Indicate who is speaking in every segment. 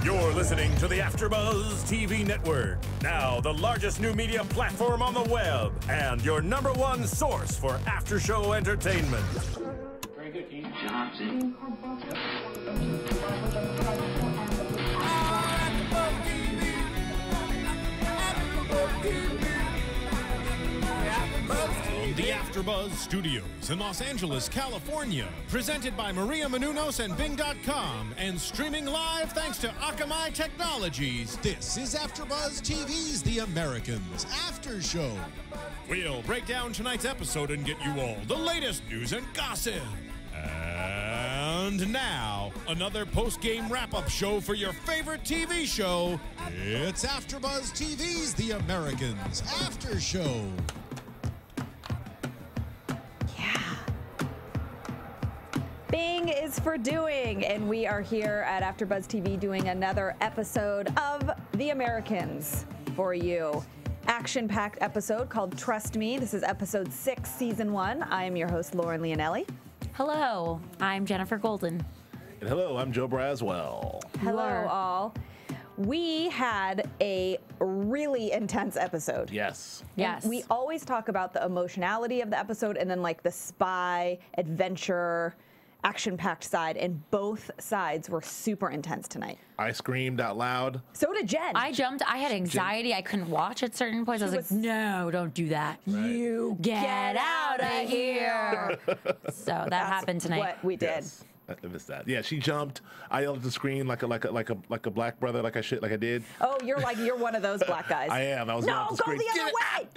Speaker 1: You're listening to the AfterBuzz TV network, now the largest new media platform on the web, and your #1 source for after-show entertainment.
Speaker 2: Very good, Keith. Johnson.
Speaker 3: From the AfterBuzz Studios in Los Angeles, California, presented by Maria Menounos and Bing.com, and streaming live thanks to Akamai Technologies. This is AfterBuzz TV's The Americans After Show. We'll break down tonight's episode and get you all the latest news and gossip. And now, another post-game wrap-up show for your favorite TV show. It's AfterBuzz TV's The Americans After Show.
Speaker 4: Bing is for doing, and we are here at AfterBuzz TV doing another episode of The Americans for you. Action-packed episode called Trust Me. This is episode 6, season 1. I am your host, Lauren Leonelli.
Speaker 5: Hello, I'm Jenifer Golden.
Speaker 6: And hello, I'm Joe Braswell.
Speaker 4: Hello, all. We had a really intense episode.
Speaker 6: Yes.
Speaker 5: Yes.
Speaker 4: And we always talk about the emotionality of the episode and then like the spy, adventure, action-packed side, and both sides were super intense tonight.
Speaker 6: I screamed out loud.
Speaker 4: So did Jen.
Speaker 5: I jumped. I had anxiety. I couldn't watch at certain points. I was like, no, don't do that.
Speaker 6: Right.
Speaker 4: You
Speaker 5: Get out of here. So that happened tonight.
Speaker 4: What we did.
Speaker 6: Yes. I missed that. Yeah, she jumped. I yelled at the screen like a black brother, like I did.
Speaker 4: Oh, you're one of those black guys.
Speaker 6: I am. I was
Speaker 4: No,
Speaker 6: yelling at the
Speaker 4: go
Speaker 6: screen.
Speaker 4: the other way.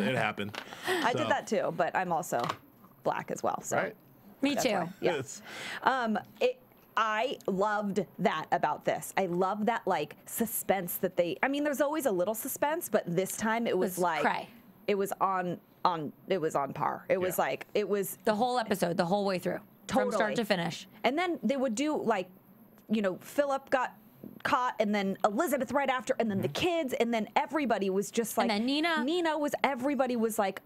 Speaker 4: Yeah.
Speaker 6: It happened.
Speaker 4: I did that too, but I'm also black as well. So.
Speaker 6: Right.
Speaker 5: Me too.
Speaker 4: Why. Yeah.
Speaker 6: Yes.
Speaker 4: I loved that about this. I love that like suspense that I mean, there's always a little suspense, but this time it was like
Speaker 5: cray.
Speaker 4: It was on par. It was like it was
Speaker 5: The whole episode, the whole way through.
Speaker 4: Totally.
Speaker 5: From start to finish.
Speaker 4: And then they would do like, Phillip got caught, and then Elizabeth right after, and then the kids, and then everybody was just like,
Speaker 5: and then
Speaker 4: everybody was like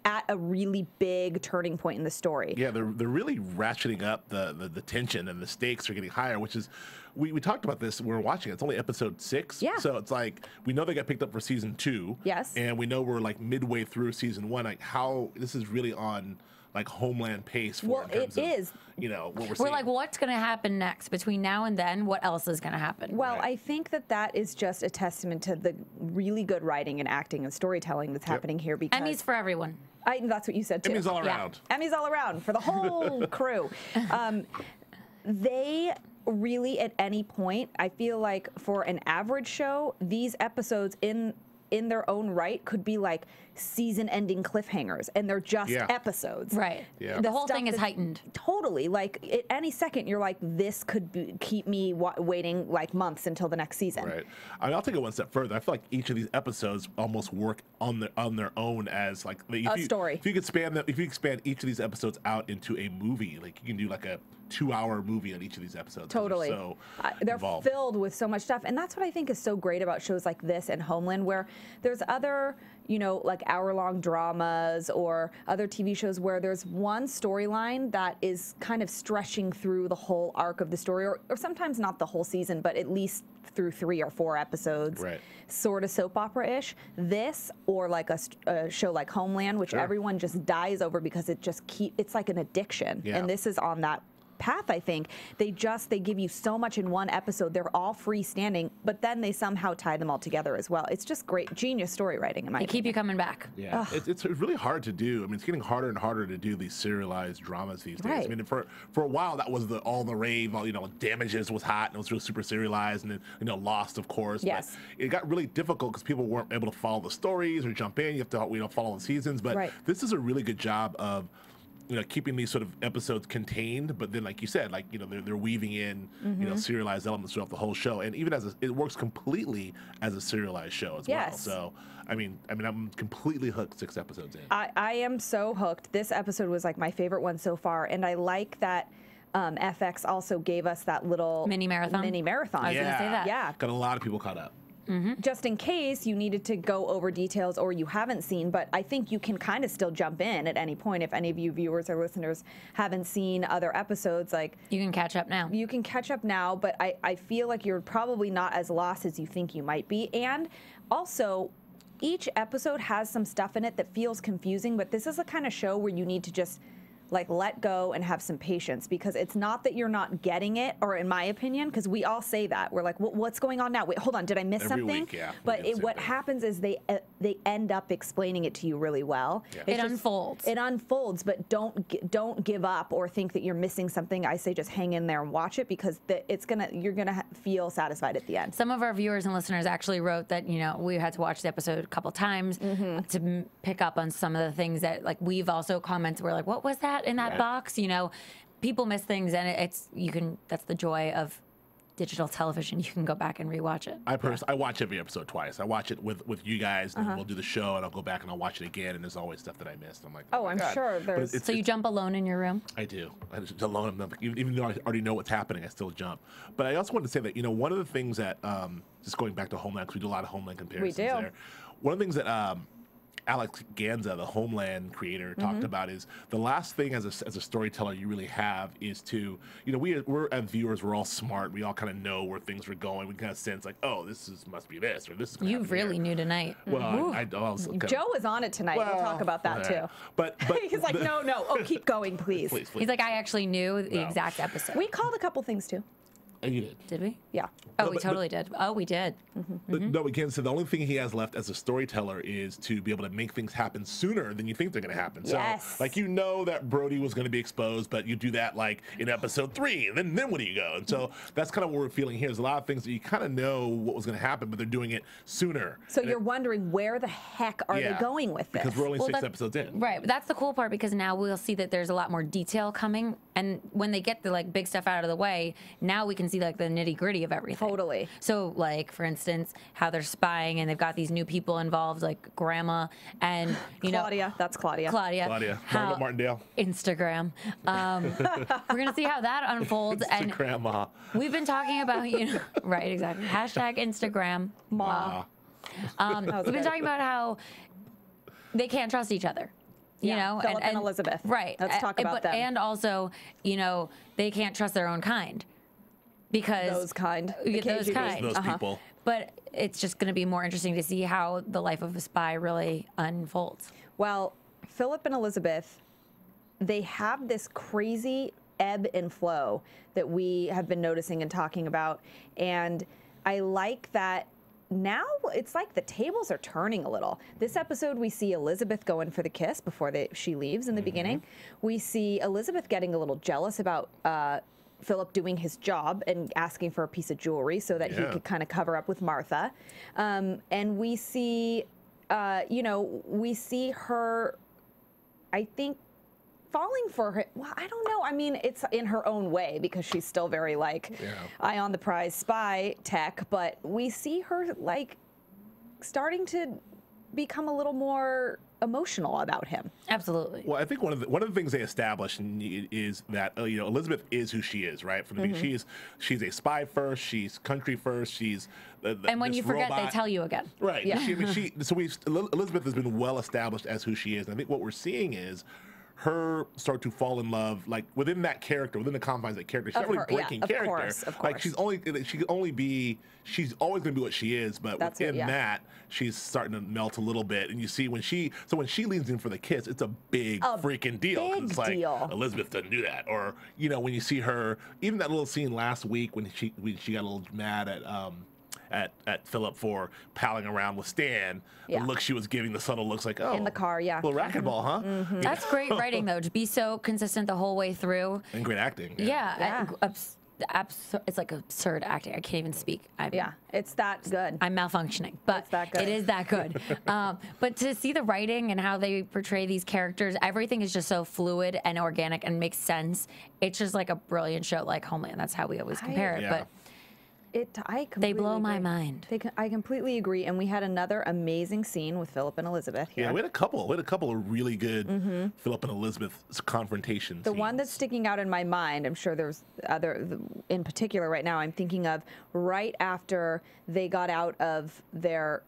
Speaker 4: at a really big turning point in the story.
Speaker 6: Yeah, they're really ratcheting up the tension, and the stakes are getting higher, which is, we talked about this when we were watching it. It's only episode 6.
Speaker 4: Yeah.
Speaker 6: So it's like, we know they got picked up for season 2.
Speaker 4: Yes.
Speaker 6: And we know we're like midway through season 1, like how this is really on like Homeland pace for
Speaker 4: Well,
Speaker 6: in terms
Speaker 4: it
Speaker 6: of,
Speaker 4: is.
Speaker 6: what we're
Speaker 5: We're
Speaker 6: seeing.
Speaker 5: like, what's going to happen next? Between now and then, what else is going to happen?
Speaker 4: Well,
Speaker 6: Right.
Speaker 4: I think that is just a testament to the really good writing and acting and storytelling that's happening here. Because
Speaker 5: Emmys for everyone.
Speaker 4: that's what you said too.
Speaker 6: Emmys all around.
Speaker 4: Emmys all around for the whole crew. They really, at any point, I feel like for an average show, these episodes in their own right could be like season-ending cliffhangers, and they're just episodes.
Speaker 5: Right.
Speaker 6: Yeah.
Speaker 5: The whole
Speaker 4: Stuff
Speaker 5: thing is
Speaker 4: that-
Speaker 5: heightened.
Speaker 4: Totally. Like at any second, you're like, this could keep me waiting like months until the next season.
Speaker 6: Right. I mean, I'll take it one step further. I feel like each of these episodes almost work on their own as like
Speaker 4: story.
Speaker 6: If you could expand each of these episodes out into a movie, like you can do like a 2-hour movie on each of these episodes.
Speaker 4: Totally.
Speaker 6: So
Speaker 4: they're
Speaker 6: involved.
Speaker 4: filled with so much stuff. And that's what I think is so great about shows like this and Homeland, where there's other, like hour-long dramas or other TV shows where there's one storyline that is kind of stretching through the whole arc of the story, or sometimes not the whole season, but at least through 3 or 4 episodes.
Speaker 6: Right.
Speaker 4: Sort of soap opera-ish. This, or like a show like Homeland, which
Speaker 6: Sure.
Speaker 4: everyone just dies over because it's like an addiction.
Speaker 6: Yeah.
Speaker 4: And this is on that path. I think they give you so much in one episode. They're all freestanding, but then they somehow tie them all together as well. It's just great, genius story writing in my
Speaker 5: They keep you coming back.
Speaker 6: Yeah, it's really hard to do. I mean, it's getting harder and harder to do these serialized dramas these days.
Speaker 4: Right.
Speaker 6: I mean, for a while that was all the rave. Damages was hot and it was really super serialized, and then Lost, of course.
Speaker 4: Yes.
Speaker 6: But it got really difficult because people weren't able to follow the stories or jump in. You have to follow the seasons. But
Speaker 4: Right.
Speaker 6: this is a really good job of keeping these sort of episodes contained, but then, like you said, they're weaving in, serialized elements throughout the whole show, and even it works completely as a serialized show as well.
Speaker 4: Yes.
Speaker 6: So, I mean, I'm completely hooked 6 episodes in.
Speaker 4: I am so hooked. This episode was like my favorite one so far, and I like that FX also gave us that little
Speaker 5: Mini marathon?
Speaker 4: Mini marathon.
Speaker 5: I was gonna say that.
Speaker 4: Yeah.
Speaker 6: Got a lot of people caught up.
Speaker 4: just in case you needed to go over details or you haven't seen. But I think you can kind of still jump in at any point if any of you viewers or listeners haven't seen other episodes. Like,
Speaker 5: You can catch up now.
Speaker 4: you can catch up now, but I feel like you're probably not as lost as you think you might be. And also, each episode has some stuff in it that feels confusing, but this is the kind of show where you need to just like let go and have some patience, because it's not that you're not getting it, or in my opinion, because we all say that. We're like, what's going on now? Wait, hold on, did I miss
Speaker 6: Every
Speaker 4: something?
Speaker 6: week, yeah,
Speaker 4: But
Speaker 6: we can say
Speaker 4: what
Speaker 6: that.
Speaker 4: happens is they end up explaining it to you really well.
Speaker 6: Yeah.
Speaker 4: It's
Speaker 5: It unfolds.
Speaker 4: It unfolds, but don't give up or think that you're missing something. I say just hang in there and watch it, because you're gonna feel satisfied at the end.
Speaker 5: Some of our viewers and listeners actually wrote that, we had to watch the episode a couple times to pick up on some of the things that, like, we've also commented. We're like, what was that in that box? People miss things, and that's the joy of digital television. You can go back and rewatch it.
Speaker 6: I watch every episode twice. I watch it with you guys, and then we'll do the show, and I'll go back and I'll watch it again, and there's always stuff that I missed. I'm like,
Speaker 4: Oh,
Speaker 6: my
Speaker 4: I'm
Speaker 6: God.
Speaker 4: sure
Speaker 6: But
Speaker 4: there's-
Speaker 5: So you jump alone in your room?
Speaker 6: I do. I just alone. Even though I already know what's happening, I still jump. But I also wanted to say that one of the things that just going back to Homeland, because we do a lot of Homeland comparisons
Speaker 4: do.
Speaker 6: there. One of the things that Alex Ganza, the Homeland creator, talked about is the last thing as a storyteller you really have is to, we're as viewers, we're all smart. We all kind of know where things are going. We kind of sense like, oh, must be this, or this is gonna
Speaker 5: You
Speaker 6: happen
Speaker 5: really
Speaker 6: here.
Speaker 5: knew tonight.
Speaker 6: Well, I was kind of-
Speaker 4: Joe was on it tonight. We'll talk about that
Speaker 6: yeah.
Speaker 4: too.
Speaker 6: But
Speaker 4: He's like, no. Oh, keep going, please.
Speaker 6: please.
Speaker 5: He's like, I actually knew the
Speaker 6: No.
Speaker 5: exact episode.
Speaker 4: We called a couple things too.
Speaker 6: And you did.
Speaker 5: Did we?
Speaker 4: Yeah.
Speaker 5: Oh,
Speaker 6: No,
Speaker 5: we
Speaker 6: but-
Speaker 5: totally did. Oh, we did.
Speaker 6: But no, again, so the only thing he has left as a storyteller is to be able to make things happen sooner than you think they're going to happen.
Speaker 4: Yes.
Speaker 6: So, like, that Brody was going to be exposed, but you do that, like, in episode 3, and then where do you go? And so that's kind of what we're feeling here. There's a lot of things that you kind of know what was going to happen, but they're doing it sooner.
Speaker 4: So
Speaker 6: And
Speaker 4: you're wondering where the heck are they going with this?
Speaker 6: Because we're only
Speaker 5: Well,
Speaker 6: 6
Speaker 5: that-
Speaker 6: episodes in.
Speaker 5: Right, but that's the cool part, because now we'll see that there's a lot more detail coming, and when they get the big stuff out of the way, now we can see the nitty gritty of everything.
Speaker 4: Totally.
Speaker 5: So, for instance, how they're spying and they've got these new people involved, like Grandma and
Speaker 4: Claudia. That's Claudia.
Speaker 5: Claudia.
Speaker 6: Margaret Martindale.
Speaker 5: Instagram. We're gonna see how that unfolds, and
Speaker 6: Grandma.
Speaker 5: we've been talking about right, exactly. Hashtag Instagram.
Speaker 4: Ma.
Speaker 5: We've been talking about how they can't trust each other.
Speaker 4: Phillip and Elizabeth.
Speaker 5: Right.
Speaker 4: Let's talk about them.
Speaker 5: And also, they can't trust their own kind. Because
Speaker 4: Those kind. The
Speaker 5: those
Speaker 4: KGB.
Speaker 5: kind.
Speaker 6: Those people.
Speaker 5: But it's just going to be more interesting to see how the life of a spy really unfolds.
Speaker 4: Well, Phillip and Elizabeth, they have this crazy ebb and flow that we have been noticing and talking about. And I like that now it's like the tables are turning a little. This episode, we see Elizabeth going for the kiss before she leaves in the beginning. We see Elizabeth getting a little jealous about Phillip doing his job and asking for a piece of jewelry so that he could kind of cover up with Martha. And we see, we see her, I think, falling for her. Well, I don't know. I mean, it's in her own way, because she's still very eye on the prize spy tech, but we see her starting to become a little more emotional about him.
Speaker 5: Absolutely.
Speaker 6: Well, I think one of the things they established is that Elizabeth is who she is, right? From the beginning, she's a spy first, she's country first, she's
Speaker 5: And when
Speaker 6: this
Speaker 5: you forget,
Speaker 6: robot.
Speaker 5: they tell you again.
Speaker 6: Right.
Speaker 4: Yeah.
Speaker 6: Elizabeth has been well established as who she is. And I think what we're seing is her start to fall in love, like within that character, within the confines of that character. She's
Speaker 4: Of
Speaker 6: not really
Speaker 4: her, yeah,
Speaker 6: breaking
Speaker 4: of
Speaker 6: character.
Speaker 4: course, of
Speaker 6: Like
Speaker 4: course.
Speaker 6: she's always going to be what she is, but
Speaker 4: That's it,
Speaker 6: within
Speaker 4: yeah.
Speaker 6: that, she's starting to melt a little bit. And you see when she leans in for the kiss, it's a big freaking deal. 'Cause
Speaker 4: big
Speaker 6: it's like
Speaker 4: deal.
Speaker 6: Elizabeth doesn't do that. Or when you see her, even that little scene last week when she got a little mad at Phillip for palling around with Stan,
Speaker 4: Yeah.
Speaker 6: the look she was giving, the subtle looks like, oh,
Speaker 4: In the car, yeah.
Speaker 6: little racquetball, huh?
Speaker 5: That's great writing, though, to be so consistent the whole way through.
Speaker 6: And great acting.
Speaker 5: Yeah. It's like absurd acting. I can't even speak.
Speaker 4: It's that good.
Speaker 5: I'm malfunctioning, but
Speaker 4: It's that good.
Speaker 5: it is that good. But to see the writing and how they portray these characters, everything is just so fluid and organic and makes sense. It's just like a brilliant show like Homeland. That's how we always compare it.
Speaker 6: Yeah.
Speaker 5: But They blow my mind.
Speaker 4: I completely agree. And we had another amazing scene with Phillip and Elizabeth here.
Speaker 6: Yeah, we had a couple of really good Phillip and Elizabeth confrontations.
Speaker 4: The one that's sticking out in my mind, I'm sure there's other in particular right now, I'm thinking of right after they got out of their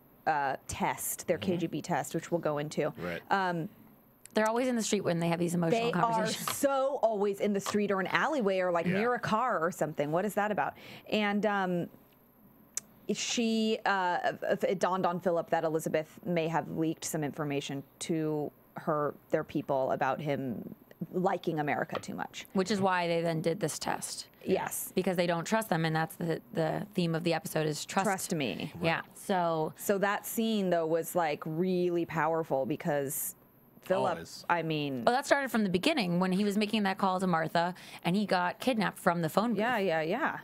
Speaker 4: test, their KGB test, which we'll go into.
Speaker 6: Right.
Speaker 5: They're always in the street when they have these emotional conversations.
Speaker 4: They are so always in the street or an alleyway or like near a car or something. What is that about? And it dawned on Phillip that Elizabeth may have leaked some information to their people about him liking America too much.
Speaker 5: Which is why they then did this test.
Speaker 4: Yes.
Speaker 5: Because they don't trust them, and that's the theme of the episode is trust
Speaker 4: me.
Speaker 5: Right. Yeah. So
Speaker 4: that scene, though, was like really powerful because Phillip, I mean...
Speaker 5: Well, that started from the beginning when he was making that call to Martha, and he got kidnapped from the phone booth.
Speaker 4: Yeah.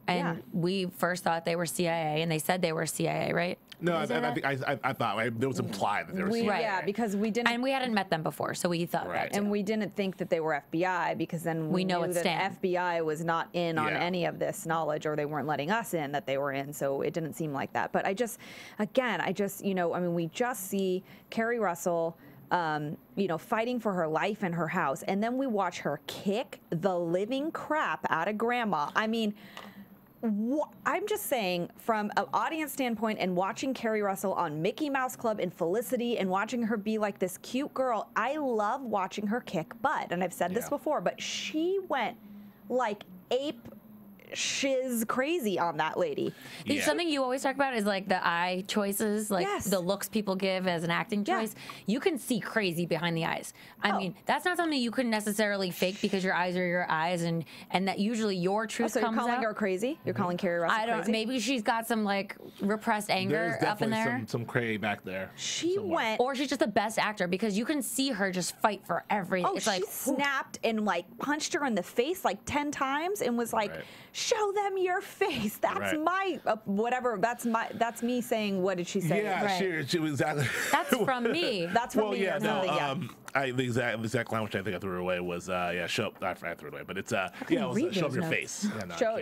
Speaker 5: And we first thought they were CIA, and they said they were CIA, right?
Speaker 6: No, I thought there was implied that they were CIA.
Speaker 5: Right.
Speaker 4: Yeah, because we didn't...
Speaker 5: And we hadn't met them before, so we thought that too.
Speaker 4: And we didn't think that they were FBI, because then we
Speaker 5: know
Speaker 4: knew
Speaker 5: it's
Speaker 4: that
Speaker 5: Stan.
Speaker 4: FBI was not in on any of this knowledge, or they weren't letting us in that they were in, so it didn't seem like that. But we just see Carrie Russell... fighting for her life and her house. And then we watch her kick the living crap out of Grandma. I mean, I'm just saying, from an audience standpoint, and watching Carrie Russell on Mickey Mouse Club and Felicity and watching her be like this cute girl, I love watching her kick butt. And I've said this before, but she went like ape shiz crazy on that lady.
Speaker 5: Something you always talk about is like the eye choices, like the looks people give as an acting choice. You can see crazy behind the eyes. I mean, that's not something you can necessarily fake because your eyes are your eyes, and that usually your truth comes out.
Speaker 4: So you're calling her crazy? You're calling Carrie Russell crazy? I don't.
Speaker 5: Maybe she's got some like repressed anger up in there.
Speaker 6: There's definitely some cray back there.
Speaker 4: She went,
Speaker 5: or she's just the best actor because you can see her just fight for everything.
Speaker 4: Oh,
Speaker 5: it's
Speaker 4: she
Speaker 5: like
Speaker 4: snapped and like punched her in the face like 10 times and was like, "Show them your face." That's my whatever. That's me saying. What did she say?
Speaker 6: Yeah, she was exactly.
Speaker 5: That's from me.
Speaker 4: That's from me.
Speaker 6: Yeah, no. The exact line which I think I threw away was show. I threw it away, but it's show them your face.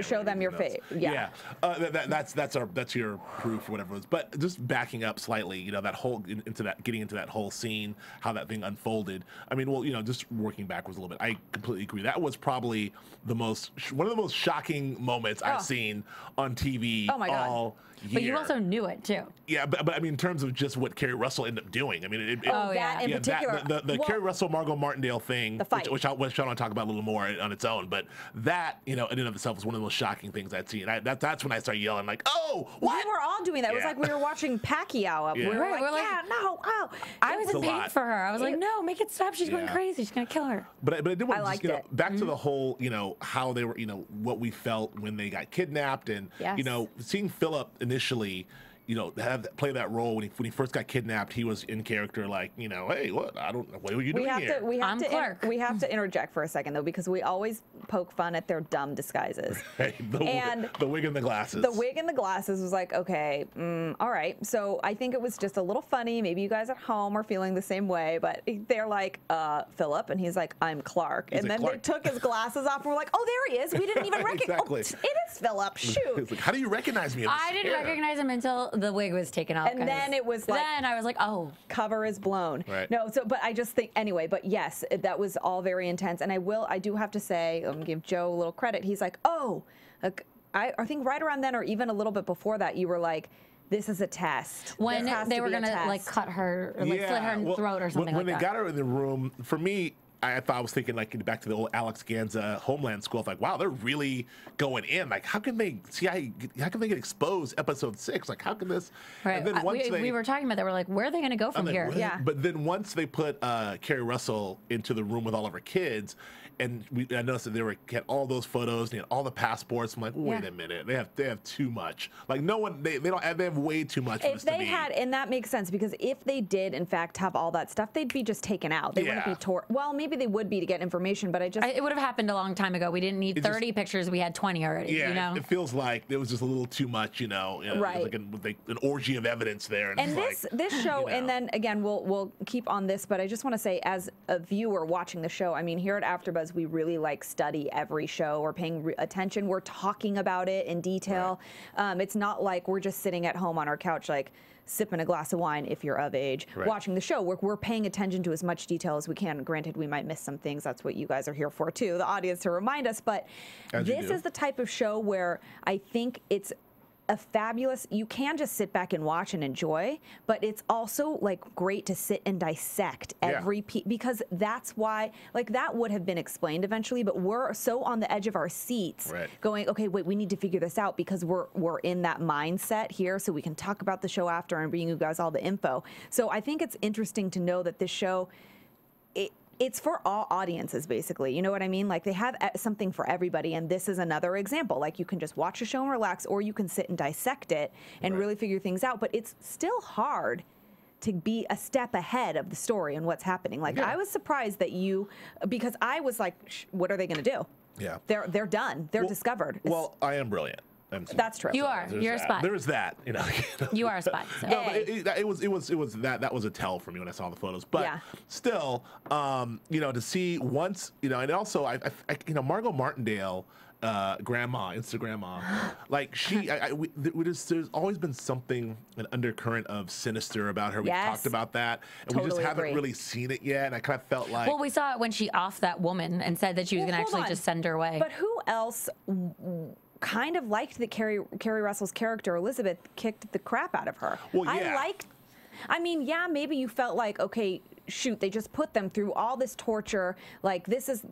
Speaker 4: Show them your face. Yeah.
Speaker 6: That's your proof or whatever it was. But just backing up slightly, that whole getting into that whole scene, how that thing unfolded. I mean, just working backwards a little bit. I completely agree. That was probably one of the most shocking moments I've seen on TV all year.
Speaker 5: But you also knew it too.
Speaker 6: Yeah, but I mean, in terms of just what Carrie Russell ended up doing, I mean,
Speaker 4: that in particular,
Speaker 6: the Carrie Russell Margot Martindale thing,
Speaker 4: the fight,
Speaker 6: which I want to talk about a little more on its own, but that in and of itself was one of the most shocking things I'd seen. That's when I started yelling like, "Oh, what?"
Speaker 4: We were all doing that. It was like we were watching Pacquiao.
Speaker 6: Yeah.
Speaker 4: We were like, no, oh.
Speaker 5: I was in pain for her. I was like, no, make it stop. She's going crazy. She's gonna kill her.
Speaker 6: But I did want to just, back to the whole, how they were, what we felt when they got kidnapped, and seeing Phillip initially, play that role when he first got kidnapped. He was in character, like, hey, what were you doing here?
Speaker 4: We have to interject for a second though, because we always poke fun at their dumb disguises.
Speaker 6: The wig and the glasses.
Speaker 4: The wig and the glasses was like, okay, all right. So I think it was just a little funny. Maybe you guys at home are feeling the same way, but they're like, Phillip, and he's like, I'm Clark. And then they took his glasses off and we're like, oh, there he is. We didn't even recognize.
Speaker 6: Exactly.
Speaker 4: Oh, it is Phillip. Shoot.
Speaker 6: Like, how do you recognize me?
Speaker 5: I didn't recognize him until the wig was taken off.
Speaker 4: And then it was like,
Speaker 5: then I was like, oh,
Speaker 4: cover is blown.
Speaker 6: Right.
Speaker 4: No, but I just think, anyway, but yes, that was all very intense. And I do have to say, give Joe a little credit. He's like, I think right around then, or even a little bit before that, you were like, this is a test.
Speaker 5: When they were going to like cut her, or like slit her throat or something
Speaker 6: when
Speaker 5: like that.
Speaker 6: When they got her in the room, for me, I thought I was thinking like back to the old Alex Ganza Homeland School. Like, wow, they're really going in. Like, how can they get exposed? Episode 6. Like, how can this?
Speaker 5: Right.
Speaker 6: And then once
Speaker 5: we were talking about that. We're like, where are they going to go from here?
Speaker 4: Yeah.
Speaker 6: But then once they put Carrie Russell into the room with all of her kids, and I noticed that they had all those photos, and all the passports. I'm like, wait a minute, they have too much. Like, no one, they have way too much.
Speaker 4: If they had, and that makes sense, because if they did in fact have all that stuff, they'd be just taken out. They wouldn't be torn. Well, maybe maybe they would be to get information, but
Speaker 5: it would have happened a long time ago. We didn't need 30 pictures. We had 20 already.
Speaker 6: Yeah,
Speaker 5: you know?
Speaker 6: it feels like it was just a little too much,
Speaker 4: Right.
Speaker 6: like an orgy of evidence there.
Speaker 4: And this show, and then again, we'll keep on this, but I just want to say, as a viewer watching the show, I mean, here at AfterBuzz, we really study every show. We're paying attention. We're talking about it in detail. Right. It's not like we're just sitting at home on our couch, sipping a glass of wine if you're of age, watching the show. We're paying attention to as much detail as we can. Granted, we might miss some things. That's what you guys are here for too, the audience, to remind us. But this is the type of show where I think it's a fabulous, you can just sit back and watch and enjoy, but it's also great to sit and dissect every piece, because that's why, that would have been explained eventually, but we're so on the edge of our seats going, okay, wait, we need to figure this out, because we're in that mindset here, so we can talk about the show after and bring you guys all the info. So I think it's interesting to know that this show, it's for all audiences, basically. You know what I mean? They have something for everybody, and this is another example. You can just watch a show and relax, or you can sit and dissect it and really figure things out. But it's still hard to be a step ahead of the story and what's happening. I was surprised that because I was like, what are they going to do?
Speaker 6: Yeah.
Speaker 4: They're done. They're discovered.
Speaker 6: Well, I am brilliant.
Speaker 4: That's true.
Speaker 5: You are. You're a spy.
Speaker 6: There is that.
Speaker 5: You are a spy. So.
Speaker 6: No, but it was that was a tell for me when I saw the photos. But still, to see once, and also I Margot Martindale, grandma, Instagramma, there's always been something, an undercurrent of sinister about her. We've talked about that, and we just haven't really seen it yet. And I kind of felt like,
Speaker 5: well, we saw it when she offed that woman and said that she was going to actually just send her away.
Speaker 4: But who else kind of liked that Carrie Russell's character Elizabeth kicked the crap out of her?
Speaker 6: Well, yeah.
Speaker 4: Maybe you felt like, okay, shoot, they just put them through all this torture, this is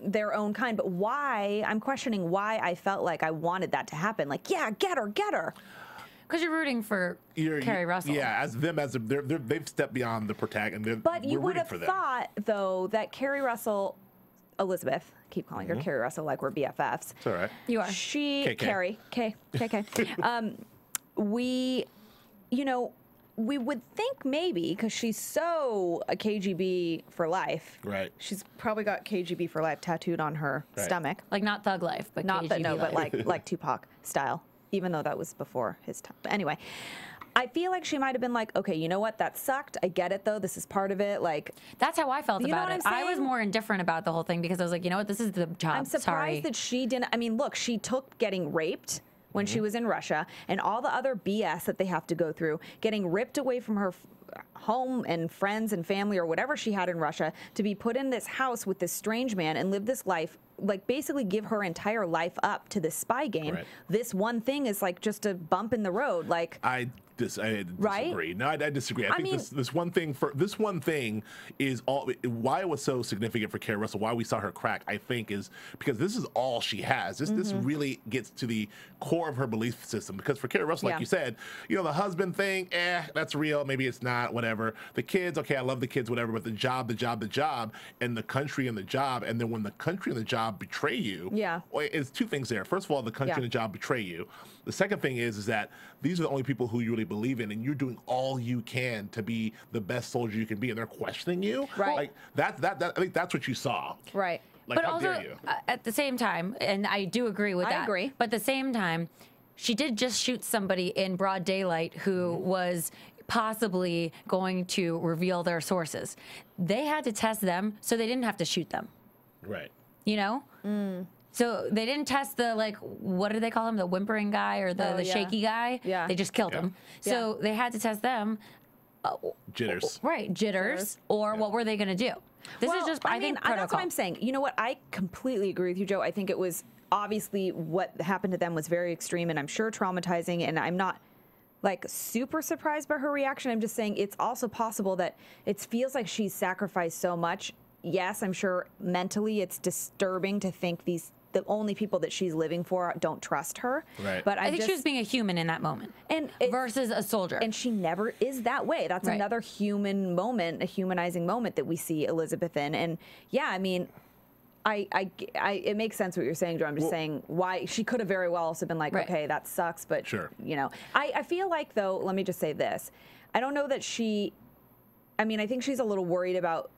Speaker 4: their own kind, but why? I'm questioning why I felt like I wanted that to happen. Get her.
Speaker 5: Because you're rooting for Carrie Russell.
Speaker 6: Yeah, they've stepped beyond the protagonist.
Speaker 4: But you would have thought, though, that Carrie Russell, Elizabeth, keep calling her Carrie Russell like we're BFFs.
Speaker 6: It's all right.
Speaker 5: You are.
Speaker 4: Carrie, KK. We would think maybe, because she's so a KGB for life.
Speaker 6: Right.
Speaker 4: She's probably got KGB for life tattooed on her stomach.
Speaker 5: Not Thug Life, but
Speaker 4: not
Speaker 5: KGB life.
Speaker 4: but like Tupac style, even though that was before his time. But anyway, I feel like she might have been like, okay, you know what? That sucked. I get it, though. This is part of it.
Speaker 5: That's how I felt about it.
Speaker 4: I
Speaker 5: was more indifferent about the whole thing, because I was like, you know what? This is the job.
Speaker 4: I'm surprised that she didn't. I mean, look, she took getting raped when she was in Russia, and all the other BS that they have to go through, getting ripped away from her home and friends and family or whatever she had in Russia, to be put in this house with this strange man and live this life, basically give her entire life up to this spy game. Right. This one thing is just a bump in the road. I disagree.
Speaker 6: Right? No, I disagree. I think this one thing is all why it was so significant for Carrie Russell. Why we saw her crack, I think, is because this is all she has. This really gets to the core of her belief system. Because for Carrie Russell, like you said, the husband thing, that's real. Maybe it's not. Whatever. The kids, okay, I love the kids, whatever. But the job, and the country and the job, and then when the country and the job betray you, it's two things there. First of all, the country and the job betray you. The second thing is that these are the only people who you really believe in, and you're doing all you can to be the best soldier you can be, and they're questioning you.
Speaker 4: Right.
Speaker 6: I think that's what you saw.
Speaker 4: Right.
Speaker 5: But
Speaker 6: how
Speaker 5: also,
Speaker 6: dare you?
Speaker 5: At the same time, and I do agree with that.
Speaker 4: I agree.
Speaker 5: But at the same time, she did just shoot somebody in broad daylight who was possibly going to reveal their sources. They had to test them, so they didn't have to shoot them.
Speaker 6: Right.
Speaker 5: So they didn't test the, what do they call him? The whimpering guy or the shaky guy?
Speaker 4: Yeah.
Speaker 5: They just killed him. So they had to test them.
Speaker 6: Jitters.
Speaker 5: Right, jitters. Or what were they going to do? This is just, I think, protocol.
Speaker 4: That's what I'm saying. You know what? I completely agree with you, Joe. I think it was obviously what happened to them was very extreme and I'm sure traumatizing, and I'm not super surprised by her reaction. I'm just saying it's also possible that it feels like she's sacrificed so much. Yes, I'm sure mentally it's disturbing to think the only people that she's living for don't trust her.
Speaker 6: Right.
Speaker 5: But I think she was being a human in that moment, versus a soldier.
Speaker 4: And she never is that way. That's another human moment, a humanizing moment that we see Elizabeth in. And I mean, it makes sense what you're saying, Joe. I'm just saying why she could have very well also been like, okay, that sucks, but I feel like, though, let me just say this. I don't know that I think she's a little worried about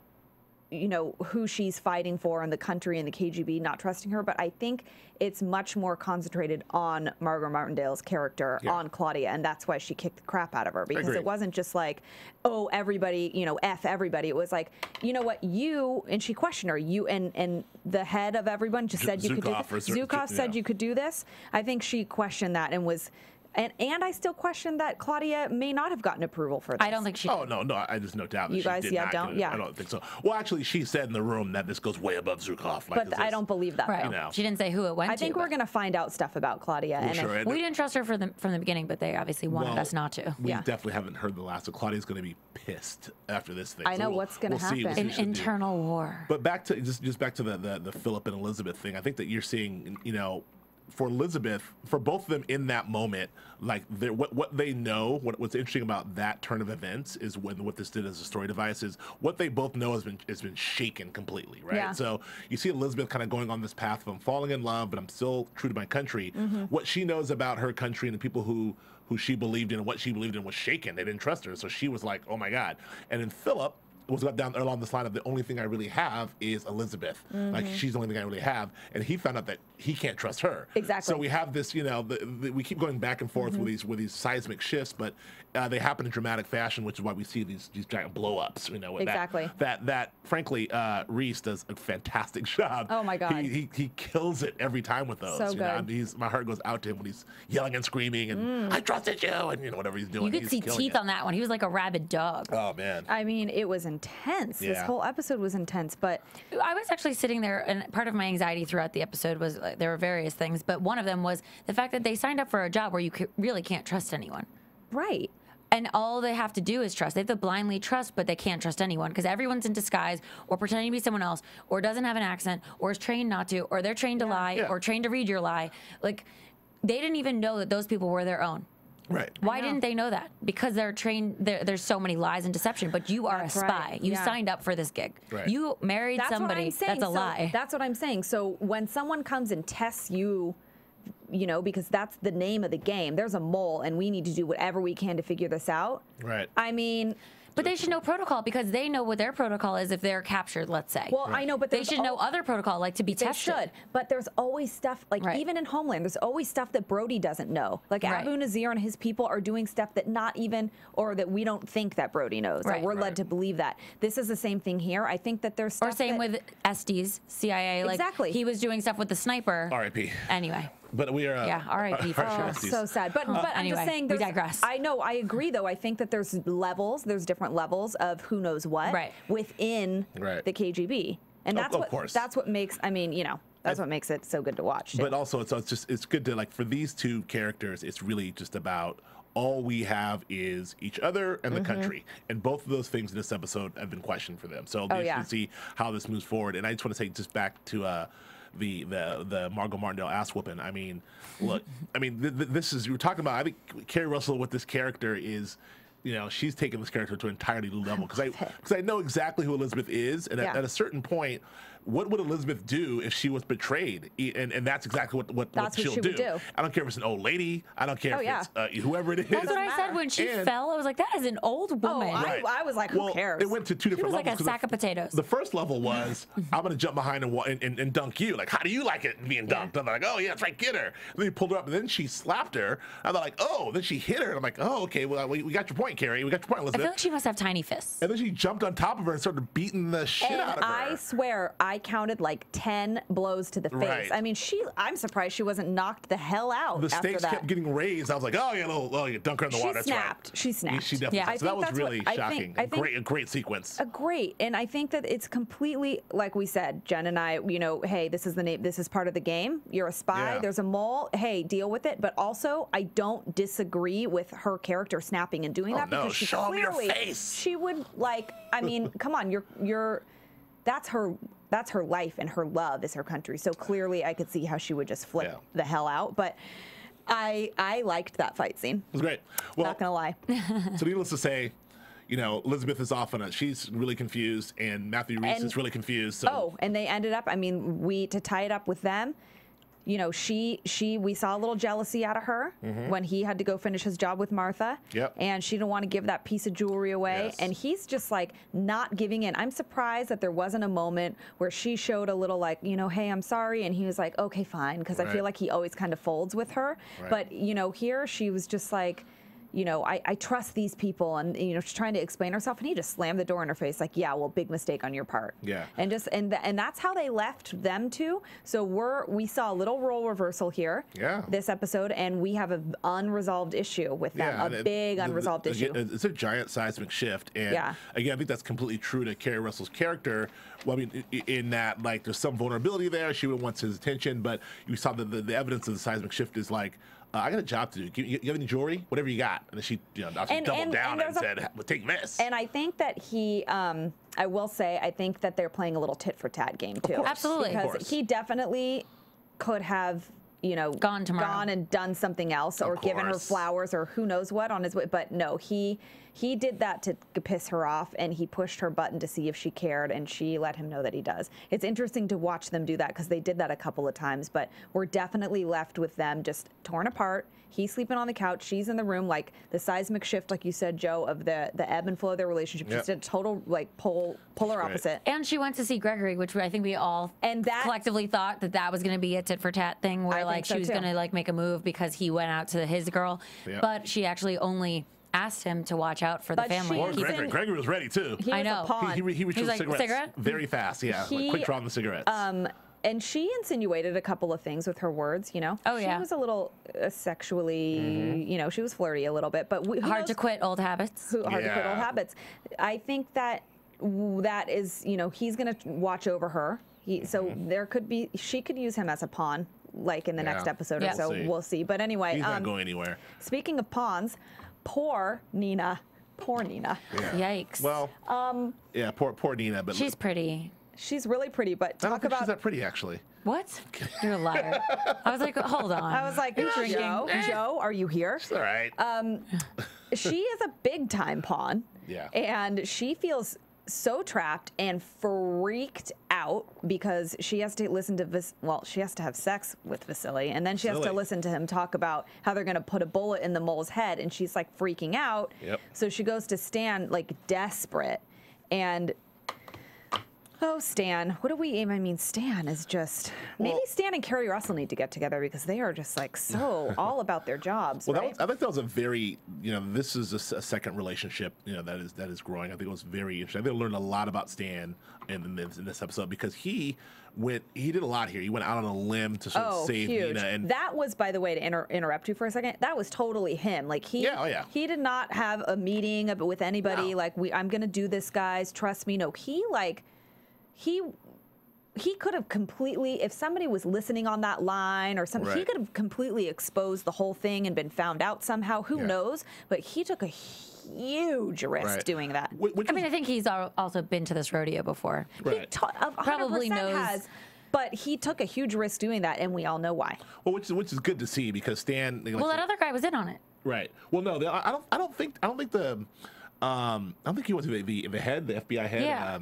Speaker 4: you know, who she's fighting for in the country and the KGB not trusting her, but I think it's much more concentrated on Margot Martindale's character, on Claudia, and that's why she kicked the crap out of her, because it wasn't just like, oh, everybody, you know, F everybody. It was like, you know what, you, and she questioned her, you, and the head of everyone just said you could do this. Zukov said you could do this. I think she questioned that and was... And I still question that Claudia may not have gotten approval for this.
Speaker 5: I don't think she did.
Speaker 6: Oh, no, I just no doubt that
Speaker 4: you
Speaker 6: she
Speaker 4: guys,
Speaker 6: did
Speaker 4: yeah,
Speaker 6: not
Speaker 4: don't,
Speaker 6: get it. I don't think so. Well, actually, she said in the room that this goes way above Zukov. Like,
Speaker 4: but I don't believe that,
Speaker 5: right.
Speaker 4: though.
Speaker 6: You know.
Speaker 5: She didn't say who it went to.
Speaker 4: I think we're going to find out stuff about Claudia.
Speaker 6: Well,
Speaker 4: and
Speaker 6: sure,
Speaker 5: we didn't trust her from the beginning, but they obviously wanted us not to.
Speaker 6: We definitely haven't heard the last. So Claudia's going to be pissed after this thing.
Speaker 4: I know what's going to happen.
Speaker 5: An internal war.
Speaker 6: But back to just back to the Phillip and Elizabeth thing. I think that you're seeing, you know, for Elizabeth, for both of them in that moment, like what they know, what's interesting about that turn of events is what this did as a story device is what they both know has been shaken completely, right?
Speaker 4: Yeah.
Speaker 6: So you see Elizabeth kind of going on this path of I'm falling in love, but I'm still true to my country. What she knows about her country and the people who she believed in and what she believed in was shaken. They didn't trust her, so she was like, oh my God. And then Phillip was down along this line of the only thing I really have is Elizabeth. Like she's the only thing I really have, and he found out that he can't trust her.
Speaker 4: Exactly.
Speaker 6: So we have this, you know, we keep going back and forth with these seismic shifts, but they happen in dramatic fashion, which is why we see these giant blow-ups. You know,
Speaker 4: exactly.
Speaker 6: That frankly, Reese does a fantastic job.
Speaker 4: Oh my God,
Speaker 6: he kills it every time with those.
Speaker 4: So
Speaker 6: you know?
Speaker 4: good.
Speaker 6: My heart goes out to him when he's yelling and screaming and I trusted you, and you know whatever he's doing.
Speaker 5: You could see teeth on that one. He was like a rabid dog.
Speaker 6: Oh man.
Speaker 4: I mean, it was intense. This whole episode was intense, but
Speaker 5: I was actually sitting there, and part of my anxiety throughout the episode was there were various things, but one of them was the fact that they signed up for a job where you really can't trust anyone.
Speaker 4: right.
Speaker 5: And all they have to do is trust. They have to blindly trust, but they can't trust anyone because everyone's in disguise or pretending to be someone else or doesn't have an accent or is trained not to or they're trained to lie or trained to read your lie. Like, they didn't even know that those people were their own.
Speaker 6: Right.
Speaker 5: Why didn't they know that? Because they're trained. There's so many lies and deception. But you are
Speaker 4: That's
Speaker 5: a spy.
Speaker 4: right.
Speaker 5: You signed up for this gig.
Speaker 6: Right.
Speaker 5: You married somebody. That's a lie.
Speaker 4: That's what I'm saying. So when someone comes and tests you, you know, because that's the name of the game. There's a mole, and we need to do whatever we can to figure this out.
Speaker 6: Right.
Speaker 4: I mean.
Speaker 5: But they should know protocol because they know what their protocol is if they're captured, let's say.
Speaker 4: Well, I know, but
Speaker 5: they should know other protocol, like to be tested.
Speaker 4: They should, but there's always stuff, like even in Homeland, there's always stuff that Brody doesn't know. Like Abu Nazir and his people are doing stuff that not even, or that we don't think that Brody knows. Right. We're led to believe that. This is the same thing here. I think that there's stuff
Speaker 5: Or same with Estes, CIA. Like,
Speaker 4: exactly.
Speaker 5: He was doing stuff with the sniper.
Speaker 6: R.I.P.
Speaker 5: Anyway.
Speaker 6: But we are
Speaker 5: R.I.P.
Speaker 4: Oh, so sad. But I'm
Speaker 5: anyway,
Speaker 4: just saying.
Speaker 5: We digress.
Speaker 4: I know. I agree, though. I think that there's levels. There's different levels of who knows what within the KGB, and that's that's what makes. I mean, you know, that's what makes it so good to watch. Too.
Speaker 6: But also, it's good to, like, for these two characters, it's really just about all we have is each other and the country, and both of those things in this episode have been questioned for them. So you can see how this moves forward. And I just want to say, just back to the Margot Martindale ass whooping. I mean, look, I mean, this is, you were talking about, I think Kerry Russell with this character is, you know, she's taken this character to an entirely new level because I know exactly who Elizabeth is, and at a certain point, what would Elizabeth do if she was betrayed? And that's exactly what she'll do. I don't care if it's an old lady. I don't care if it's whoever it is.
Speaker 5: That's what I said when she fell. I was like, that is an old woman.
Speaker 4: I was like, who cares?
Speaker 6: It went to two different levels.
Speaker 5: She was like a sack of potatoes.
Speaker 6: The first level was, I'm going to jump behind and dunk you. Like, how do you like it being dunked? I'm like, oh, yeah, that's right, get her. And then he pulled her up, and then she slapped her. I thought, like, oh, then she hit her. And I'm like, oh, okay, well, we got your point, Carrie. We got your point, Elizabeth.
Speaker 5: I feel like she must have tiny fists.
Speaker 6: And then she jumped on top of her and started beating the shit out of her.
Speaker 4: I swear, I counted like 10 blows to the face. I mean, I'm surprised she wasn't knocked the hell out.
Speaker 6: The stakes kept getting raised. I was like, oh, yeah, you dunk her in the water.
Speaker 4: Snapped.
Speaker 6: That's right.
Speaker 4: She snapped.
Speaker 6: She definitely.
Speaker 4: Yeah.
Speaker 6: So that was really shocking. A great sequence.
Speaker 4: Great. And I think that it's completely, like we said, Jen and I, you know, hey, this is the name. This is part of the game. You're a spy. There's a mole. Hey, deal with it. But also, I don't disagree with her character snapping and doing that because she
Speaker 6: show
Speaker 4: clearly,
Speaker 6: me your face.
Speaker 4: She would like. I mean, come on. That's her life, and her love is her country. So clearly I could see how she would just flip the hell out. But I liked that fight scene.
Speaker 6: It was great. Well,
Speaker 4: not going to lie.
Speaker 6: So needless to say, you know, Elizabeth is off on it. She's really confused, and Matthew Reese is really confused. So.
Speaker 4: Oh, and they ended up, I mean, to tie it up with them, you know, we saw a little jealousy out of her when he had to go finish his job with Martha.
Speaker 6: Yep.
Speaker 4: And she didn't want to give that piece of jewelry away.
Speaker 6: Yes.
Speaker 4: And he's just like not giving in. I'm surprised that there wasn't a moment where she showed a little like, you know, hey, I'm sorry. And he was like, okay, fine. Because I feel like he always kind of folds with her.
Speaker 6: Right.
Speaker 4: But, you know, here she was just like, you know, I trust these people, and you know, she's trying to explain herself, and he just slammed the door in her face, like, yeah, well, big mistake on your part.
Speaker 6: Yeah.
Speaker 4: And just and that's how they left them two. So we saw a little role reversal here.
Speaker 6: Yeah.
Speaker 4: This episode, and we have an unresolved issue with them, a big unresolved issue.
Speaker 6: It's a giant seismic shift, and again, I think that's completely true to Kerry Russell's character. Well, I mean, in that, like, there's some vulnerability there. She wants his attention, but you saw the evidence of the seismic shift is like, I got a job to do. You have any jewelry? Whatever you got. And then she, you know, doubled down and said, well, take this.
Speaker 4: And I think that he, I will say, I think that they're playing a little tit for tat game too.
Speaker 5: Absolutely.
Speaker 4: Because he definitely could have, you know,
Speaker 5: gone and
Speaker 4: done something else, or given her flowers, or who knows what on his way. But no, he did that to piss her off, and he pushed her button to see if she cared, and she let him know that he does. It's interesting to watch them do that, because they did that a couple of times, but we're definitely left with them just torn apart. He's sleeping on the couch, she's in the room, like the seismic shift, like you said, Joe, of the ebb and flow of their relationship. Just a total like polar opposite.
Speaker 5: And she went to see Gregory, which I think we all collectively thought that was going to be a tit for tat thing, where like she was going to like make a move because he went out to his girl, but she actually only asked him to watch out for the family.
Speaker 6: Or Gregory was ready too.
Speaker 4: I know.
Speaker 6: He reached for the
Speaker 5: like,
Speaker 6: cigarettes very fast. Yeah, like quick draw on the cigarettes.
Speaker 4: And she insinuated a couple of things with her words, you know.
Speaker 5: Oh, yeah.
Speaker 4: She was a little sexually, you know, she was flirty a little bit, but
Speaker 5: hard to quit old habits.
Speaker 4: Hard to quit old habits. I think that is, you know, he's going to watch over her. So there could be, she could use him as a pawn, like in the next episode or so. We'll see. But anyway,
Speaker 6: he's not going anywhere.
Speaker 4: Speaking of pawns, poor Nina. Poor Nina.
Speaker 6: Yeah.
Speaker 5: Yikes.
Speaker 6: Well, yeah, poor Nina. But
Speaker 5: she's pretty.
Speaker 4: She's really pretty, but
Speaker 6: I don't think she's that pretty, actually.
Speaker 5: What? You're a liar. I was like, hold on.
Speaker 4: I was like, Joe, are you here?
Speaker 6: She's all right.
Speaker 4: She is a big time pawn.
Speaker 6: Yeah.
Speaker 4: And she feels so trapped and freaked out because she has to listen to she has to have sex with Vasili, and then she has to listen to him talk about how they're going to put a bullet in the mole's head, and she's like freaking out.
Speaker 6: Yep.
Speaker 4: So she goes to Stan like desperate, and oh, Stan, what do we? I mean, Stan is just maybe Stan and Kerry Russell need to get together because they are just like so all about their jobs.
Speaker 6: Well,
Speaker 4: right?
Speaker 6: I think that was a very, you know, this is a second relationship, you know, that is growing. I think it was very interesting. I think I learned a lot about Stan in this episode because he did a lot here. He went out on a limb to sort of save
Speaker 4: huge.
Speaker 6: Nina. And
Speaker 4: that was, by the way, to interrupt you for a second, that was totally him. Like he did not have a meeting with anybody. No. Like I'm gonna do this, guys. Trust me. No, he could have completely, if somebody was listening on that line or something, he could have completely exposed the whole thing and been found out somehow. Who knows? But he took a huge risk doing that.
Speaker 5: I mean, I think he's also been to this rodeo before.
Speaker 6: Right.
Speaker 4: He probably knows. But he took a huge risk doing that, and we all know why.
Speaker 6: Well, which is good to see because Stan.
Speaker 5: Well, that other guy was in on it.
Speaker 6: Right. Well, no, I don't think he went to the head, the FBI head.
Speaker 5: Yeah.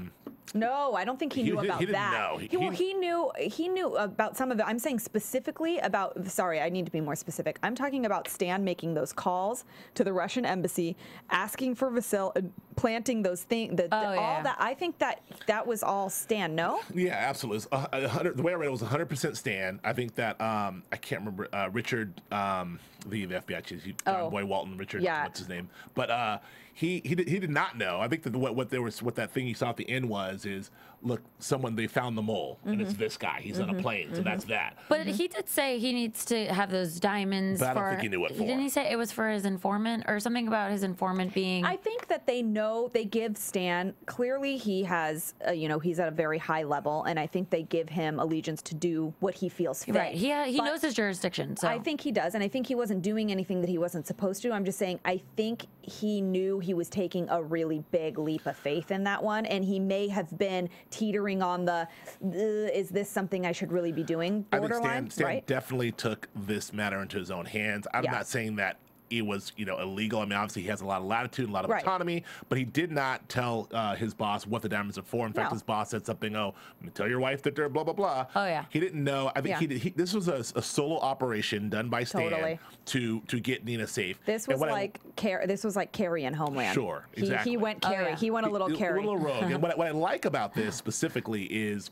Speaker 4: No, I don't think he knew about
Speaker 6: he didn't
Speaker 4: that.
Speaker 6: Know.
Speaker 4: He knew about some of it. I'm saying specifically about. Sorry, I need to be more specific. I'm talking about Stan making those calls to the Russian embassy, asking for Vasili, planting those things. All that. I think that was all Stan. No.
Speaker 6: Yeah, absolutely. The way I read it was 100% Stan. I think that I can't remember Richard, the FBI chief, John Boy Walton. Richard, what's his name? But he did not know. I think that what that thing you saw at the end is look, they found the mole and it's this guy. He's on a plane, so that's that.
Speaker 5: But he did say he needs to have those diamonds.
Speaker 6: But I don't think he knew what for.
Speaker 5: Didn't he say it was for his informant or something about his informant being?
Speaker 4: I think that they know. They give Stan clearly. He has, he's at a very high level, and I think they give him allegiance to do what he feels fit.
Speaker 5: Right. He knows his jurisdiction. So
Speaker 4: I think he does, and I think he wasn't doing anything that he wasn't supposed to. I'm just saying. I think he knew he was taking a really big leap of faith in that one, and he may have been teetering on the is this something I should really be doing borderline.
Speaker 6: I think Stan definitely took this matter into his own hands. I'm not saying that it was, illegal. I mean, obviously he has a lot of latitude, a lot of autonomy, but he did not tell his boss what the diamonds are for. In fact, his boss said something, tell your wife that they're blah, blah, blah.
Speaker 5: Oh, yeah.
Speaker 6: He didn't know. I think this was a solo operation done by Stan to get Nina safe.
Speaker 4: This was like Carrie in Homeland.
Speaker 6: Sure, exactly.
Speaker 4: He went Carrie. He went a little Carrie.
Speaker 6: A little rogue. And what I like about this specifically is,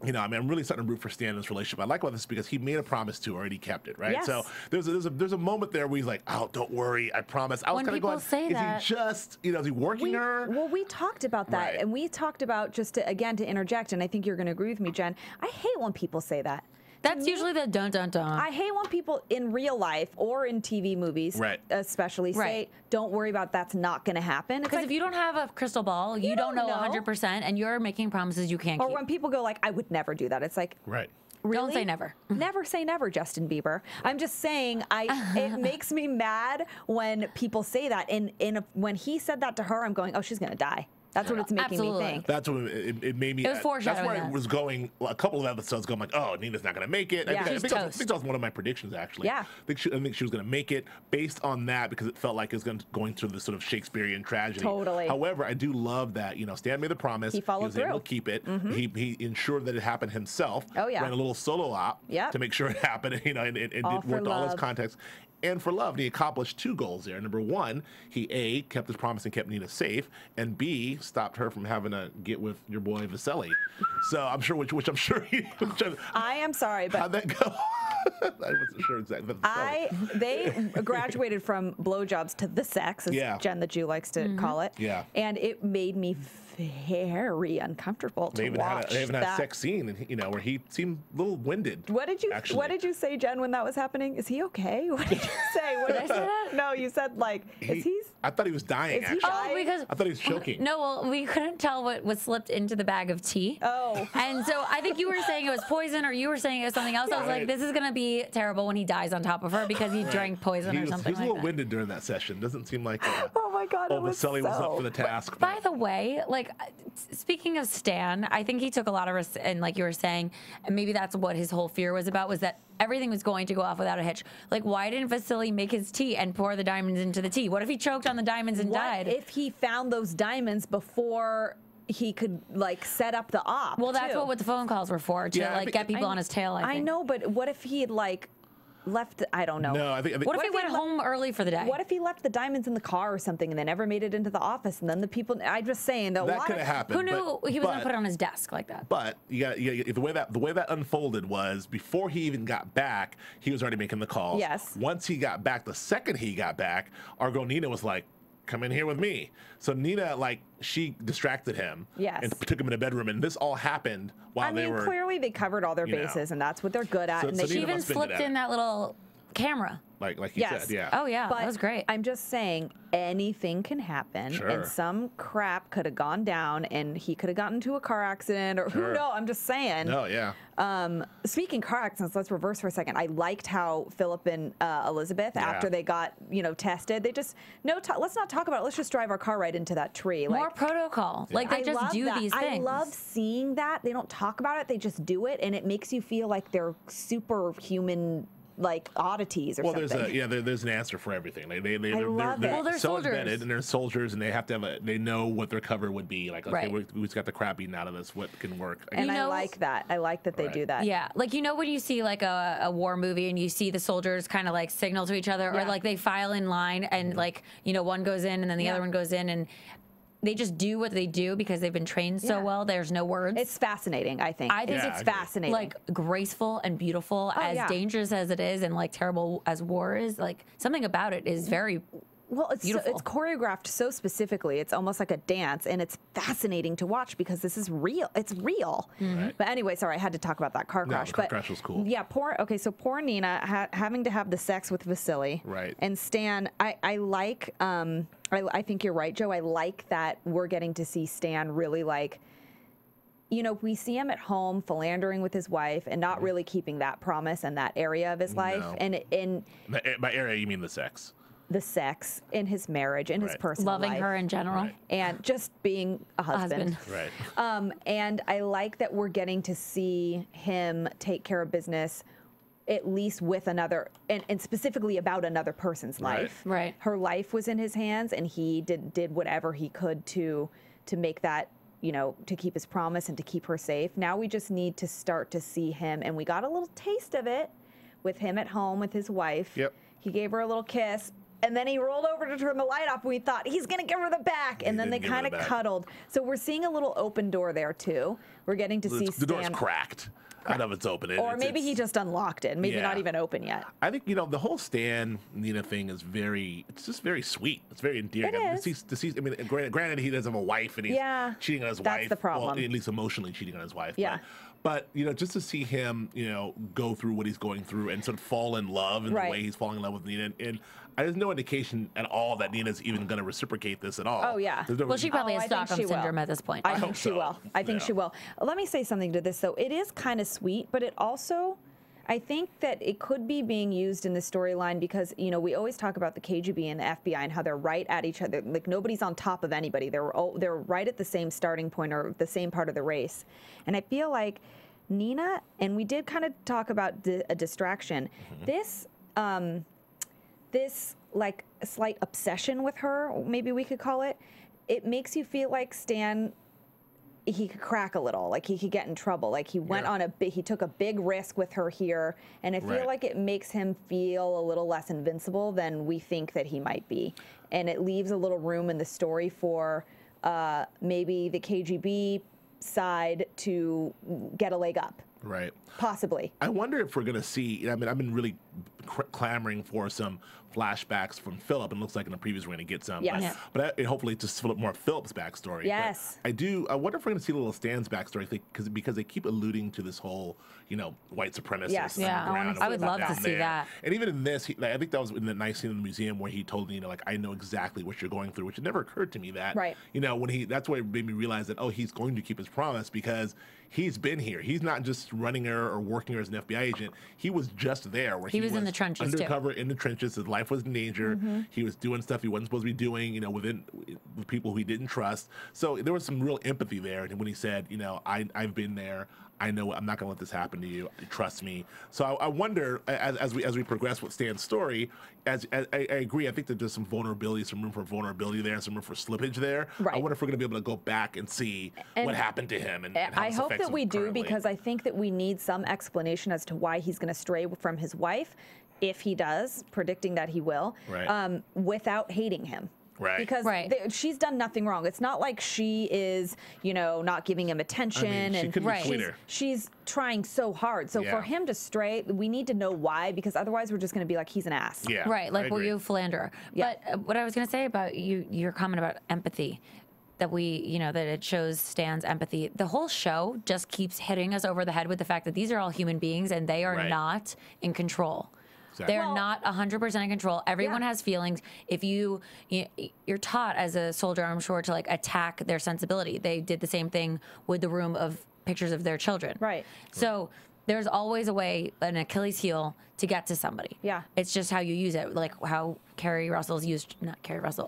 Speaker 6: I'm really starting to root for Stan in this relationship. I like about this because he made a promise to her and he kept it, right?
Speaker 4: Yes.
Speaker 6: So there's a moment there where he's like, "Oh, don't worry, I promise." I was kind of going, "Is he just, is he working her?"
Speaker 4: Well, we talked about that, and we talked about to interject, and I think you're going to agree with me, Jen. I hate when people say that.
Speaker 5: That's usually the dun dun dun.
Speaker 4: I hate when people in real life or in TV movies, especially, say, "Don't worry about that's not going to happen."
Speaker 5: Because if you don't have a crystal ball, you don't know 100%, and you're making promises you can't keep.
Speaker 4: Or when people go like, "I would never do that," it's like,
Speaker 6: right.
Speaker 4: Really?
Speaker 5: Don't say never.
Speaker 4: Never say never, Justin Bieber. I'm just saying, it makes me mad when people say that. And when he said that to her, I'm going, "Oh, she's going to die." That's what it's making me think.
Speaker 6: That's what it made me.
Speaker 5: It was foreshadowing.
Speaker 6: That's where I was going. A couple of episodes going, like, "Oh, Nina's not going to make it."
Speaker 4: Yeah.
Speaker 6: I think that was one of my predictions, actually.
Speaker 4: Yeah.
Speaker 6: I think she was going to make it based on that because it felt like it was going through this sort of Shakespearean tragedy.
Speaker 4: Totally.
Speaker 6: However, I do love that Stan made the promise.
Speaker 4: He followed through.
Speaker 6: He was able to keep it. He ensured that it happened himself.
Speaker 4: Oh yeah.
Speaker 6: Ran a little solo op to make sure it happened. And did worked all his contacts. And for love, he accomplished 2 goals there. Number 1, he A, kept his promise and kept Nina safe, and B, stopped her from having to get with your boy Vasili. So I'm sure, which I'm sure he.
Speaker 4: I am sorry, but
Speaker 6: how'd that go? I wasn't sure exactly.
Speaker 4: They graduated from blowjobs to the sex, as Jen the Jew likes to call it.
Speaker 6: Yeah.
Speaker 4: And it made me very uncomfortable to watch.
Speaker 6: They even had a sex scene, where he seemed a little winded.
Speaker 4: What did you say, Jen, when that was happening? Is he okay? What did you say? Did I say that? No, you said
Speaker 6: I thought he was dying. Actually,
Speaker 5: because
Speaker 6: I thought he was choking.
Speaker 5: No, well, we couldn't tell what was slipped into the bag of tea.
Speaker 4: Oh,
Speaker 5: and so I think you were saying it was poison, or you were saying it was something else. I was like, this is gonna be terrible when he dies on top of her because he drank poison or something.
Speaker 6: He was a little winded during that session. Doesn't seem like.
Speaker 4: Oh my God!
Speaker 6: Vasili was up for the task.
Speaker 5: By the way, speaking of Stan, I think he took a lot of risk, and like you were saying, and maybe that's what his whole fear was about, was that everything was going to go off without a hitch. Like, why didn't Vasili make his tea and pour the diamonds into the tea? What if he choked on the diamonds and died?
Speaker 4: What if he found those diamonds before he could set up the op?
Speaker 5: Well, that's what the phone calls were for, to get people on his tail. I think.
Speaker 4: I know, but what if he had left? I don't know.
Speaker 6: No, I think.
Speaker 5: What if he went home early for the day?
Speaker 4: What if he left the diamonds in the car or something and then never made it into the office? And then the people. I'm just saying that
Speaker 6: could have happened.
Speaker 5: Who knew he was going to put it on his desk like that?
Speaker 6: But the way that unfolded was before he even got back, he was already making the calls.
Speaker 4: Yes.
Speaker 6: Once he got back, the second he got back, our girl Nina was like, "Come in here with me." So Nina, she distracted him.
Speaker 4: Yes.
Speaker 6: And took him in a bedroom, and this all happened while they were.
Speaker 4: Clearly they covered all their bases, and that's what they're good at. And
Speaker 5: she even slipped in that little camera.
Speaker 6: Like you said, yeah.
Speaker 5: Oh, yeah,
Speaker 4: but
Speaker 5: that was great.
Speaker 4: I'm just saying, anything can happen, and some crap could have gone down, and he could have gotten into a car accident, or who knows? I'm just saying.
Speaker 6: No, yeah.
Speaker 4: Speaking car accidents, let's reverse for a second. I liked how Phillip and Elizabeth, after they got tested, they just let's not talk about it. Let's just drive our car right into that tree.
Speaker 5: More protocol. They just do these things.
Speaker 4: I love seeing that. They don't talk about it. They just do it, and it makes you feel like they're superhuman. Oddities or something.
Speaker 6: There's an answer for everything. They're
Speaker 5: they're
Speaker 6: so
Speaker 5: soldiers.
Speaker 6: embedded, and they're soldiers, and they have to have they know what their cover would be. Okay, we just got the crap beaten out of this. What can work?
Speaker 4: And I like that. I like that they do that.
Speaker 5: Yeah, when you see a war movie and you see the soldiers kind of signal to each other, or they file in line and one goes in and then the other one goes in, and they just do what they do because they've been trained so well. There's no words.
Speaker 4: It's fascinating, I think.
Speaker 5: I think it's
Speaker 4: fascinating.
Speaker 5: Graceful and beautiful, as dangerous as it is and terrible as war is. Something about it is very beautiful.
Speaker 4: It's choreographed so specifically. It's almost like a dance, and it's fascinating to watch because this is real. It's real.
Speaker 6: Right.
Speaker 4: But anyway, sorry, I had to talk about that car crash.
Speaker 6: The car crash was cool.
Speaker 4: Yeah, poor Nina having to have the sex with Vasili.
Speaker 6: Right.
Speaker 4: And Stan, I like. I think you're right, Joe. I like that we're getting to see Stan really we see him at home philandering with his wife and not really keeping that promise and that area of his life. And
Speaker 6: by area, you mean the sex.
Speaker 4: The sex in his marriage, in his personal life.
Speaker 5: Loving her in general.
Speaker 6: Right.
Speaker 4: And just being a husband.
Speaker 6: Right.
Speaker 4: And I like that we're getting to see him take care of business at least with another, and specifically about another person's life.
Speaker 5: Right.
Speaker 4: Her life was in his hands, and he did whatever he could to make that, to keep his promise and to keep her safe. Now we just need to start to see him, and we got a little taste of it with him at home with his wife.
Speaker 6: Yep.
Speaker 4: He gave her a little kiss, and then he rolled over to turn the light off, and we thought, he's going to give her the back, and then they kind of cuddled. So we're seeing a little open door there, too. We're getting to see Stan.
Speaker 6: The door's cracked. I don't know if it's open.
Speaker 4: Or maybe he just unlocked it. Maybe not even open yet.
Speaker 6: I think, the whole Stan Nina thing is it's just very sweet. It's very endearing.
Speaker 4: It is.
Speaker 6: I mean, granted, he doesn't have a wife and he's cheating on his wife.
Speaker 4: That's the problem.
Speaker 6: Well, at least emotionally cheating on his wife.
Speaker 4: Yeah.
Speaker 6: But just to see him, go through what he's going through and sort of fall in love in the way he's falling in love with Nina. And there's no indication at all that Nina's even going to reciprocate this at all.
Speaker 4: Oh, yeah.
Speaker 5: Well, she probably has Stockholm Syndrome at this point.
Speaker 4: I think she will. I think she will. Let me say something to this, though. It is kind of sweet, but it also, I think that it could be being used in the storyline because, we always talk about the KGB and the FBI and how they're right at each other. Like, nobody's on top of anybody. They're right at the same starting point or the same part of the race. And I feel like Nina, and we did kind of talk about a distraction. This like a slight obsession with her, maybe we could call it, it makes you feel like Stan, he could crack a little, like he could get in trouble. Like he went on he took a big risk with her here, and I feel like it makes him feel a little less invincible than we think that he might be. And it leaves a little room in the story for maybe the KGB side to get a leg up.
Speaker 6: Right.
Speaker 5: Possibly.
Speaker 6: I wonder if we're going to see, I've been really clamoring for some flashbacks from Phillip, and it looks like in the previews we're going to get some.
Speaker 4: Yes.
Speaker 6: But hopefully just more of Phillip's backstory.
Speaker 4: Yes.
Speaker 6: But I wonder if we're going to see a little Stan's backstory, because they keep alluding to this whole, white supremacist.
Speaker 4: Yes.
Speaker 5: Yeah, I would love to see that.
Speaker 6: And even in this, I think that was in the nice scene in the museum where he told Nina, I know exactly what you're going through, which it never occurred to me that, that's why it made me realize that, he's going to keep his promise because he's been here. He's not just running her or working her as an FBI agent. He was just there where he was
Speaker 5: in the trenches
Speaker 6: undercover in the trenches. His life was in danger. He was doing stuff he wasn't supposed to be doing, with people he didn't trust. So there was some real empathy there. And when he said, I've been there, I know I'm not going to let this happen to you. Trust me. So I wonder, as we progress with Stan's story, as I agree, I think that there's some vulnerability, some room for vulnerability there, some room for slippage there.
Speaker 4: Right.
Speaker 6: I wonder if we're going to be able to go back and see what happened to him and how
Speaker 4: I
Speaker 6: this
Speaker 4: hope
Speaker 6: affects
Speaker 4: that
Speaker 6: him
Speaker 4: we do,
Speaker 6: currently.
Speaker 4: because I think that we need some explanation as to why he's going to stray from his wife, if he does, predicting that he will, without hating him.
Speaker 6: Right.
Speaker 4: Because she's done nothing wrong. It's not like she is, not giving him attention.
Speaker 6: she couldn't be sweeter.
Speaker 4: She's trying so hard. So for him to stray, we need to know why, because otherwise we're just going to be like, he's an ass.
Speaker 6: Yeah.
Speaker 5: Right, like, were you a philanderer?
Speaker 4: Yeah.
Speaker 5: But what I was going to say about your comment about empathy, that that it shows Stan's empathy. The whole show just keeps hitting us over the head with the fact that these are all human beings and they are not in control.
Speaker 6: Exactly.
Speaker 5: They're not 100% in control. Everyone has feelings. If you're taught as a soldier, I'm sure, to attack their sensibility. They did the same thing with the room of pictures of their children.
Speaker 4: Right.
Speaker 5: So there's always a way, an Achilles heel, to get to somebody.
Speaker 4: Yeah.
Speaker 5: It's just how you use it, like how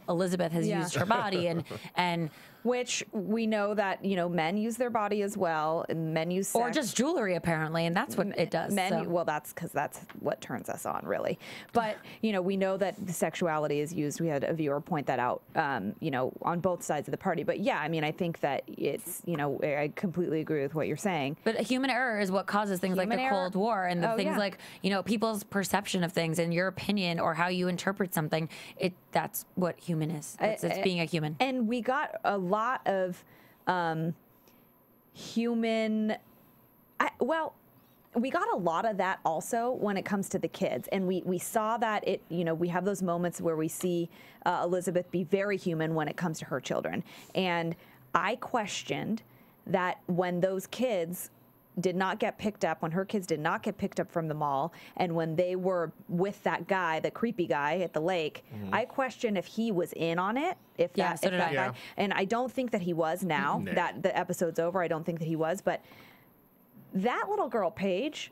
Speaker 5: Elizabeth has used her body, and
Speaker 4: which we know that, men use their body as well, and men use sex.
Speaker 5: Or just jewelry, apparently, and that's what it does.
Speaker 4: Well, that's because that's what turns us on, really. But, we know that the sexuality is used. We had a viewer point that out, on both sides of the party. But yeah, I think that it's, I completely agree with what you're saying.
Speaker 5: But human error is what causes things like the Cold War and the things like, people's perception of things and your opinion or how you interpret something. That's what human is. It's being a human.
Speaker 4: And we got a lot of human. We got a lot of that also when it comes to the kids, and we saw that we have those moments where we see Elizabeth be very human when it comes to her children, and I questioned that when those kids did not get picked up, when her kids did not get picked up from the mall, and when they were with that guy, the creepy guy at the lake, I questioned if he was in on it. And I don't think that he was now that the episode's over. I don't think that he was, but that little girl, Paige,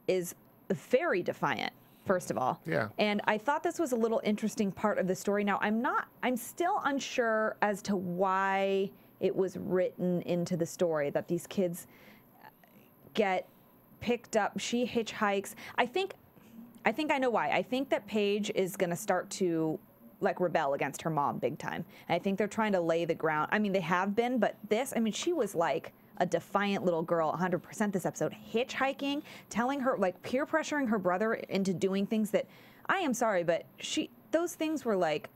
Speaker 4: is very defiant, first of all.
Speaker 6: Yeah.
Speaker 4: And I thought this was a little interesting part of the story. Now, I'm still unsure as to why it was written into the story that these kids get picked up, she hitchhikes. I think I know why. I think that Paige is going to start to like rebel against her mom big time. And I think they're trying to lay the ground. I mean, they have been, but this, I mean, she was like a defiant little girl 100% this episode, hitchhiking, telling her, like peer pressuring her brother into doing things that, I am sorry, but those things were like,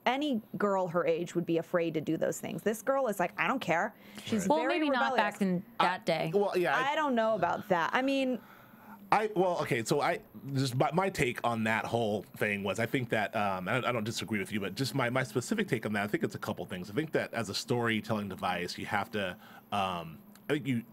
Speaker 4: any girl her age would be afraid to do those things. This girl is like, I don't care. She's
Speaker 5: well,
Speaker 4: very
Speaker 5: maybe
Speaker 4: rebellious.
Speaker 5: not back in that day.
Speaker 6: Well, yeah.
Speaker 4: I don't know about that. I mean,
Speaker 6: okay, so my take on that whole thing was I think that I don't disagree with you, but just my specific take on that, I think it's a couple things. I think that as a storytelling device, you have to I think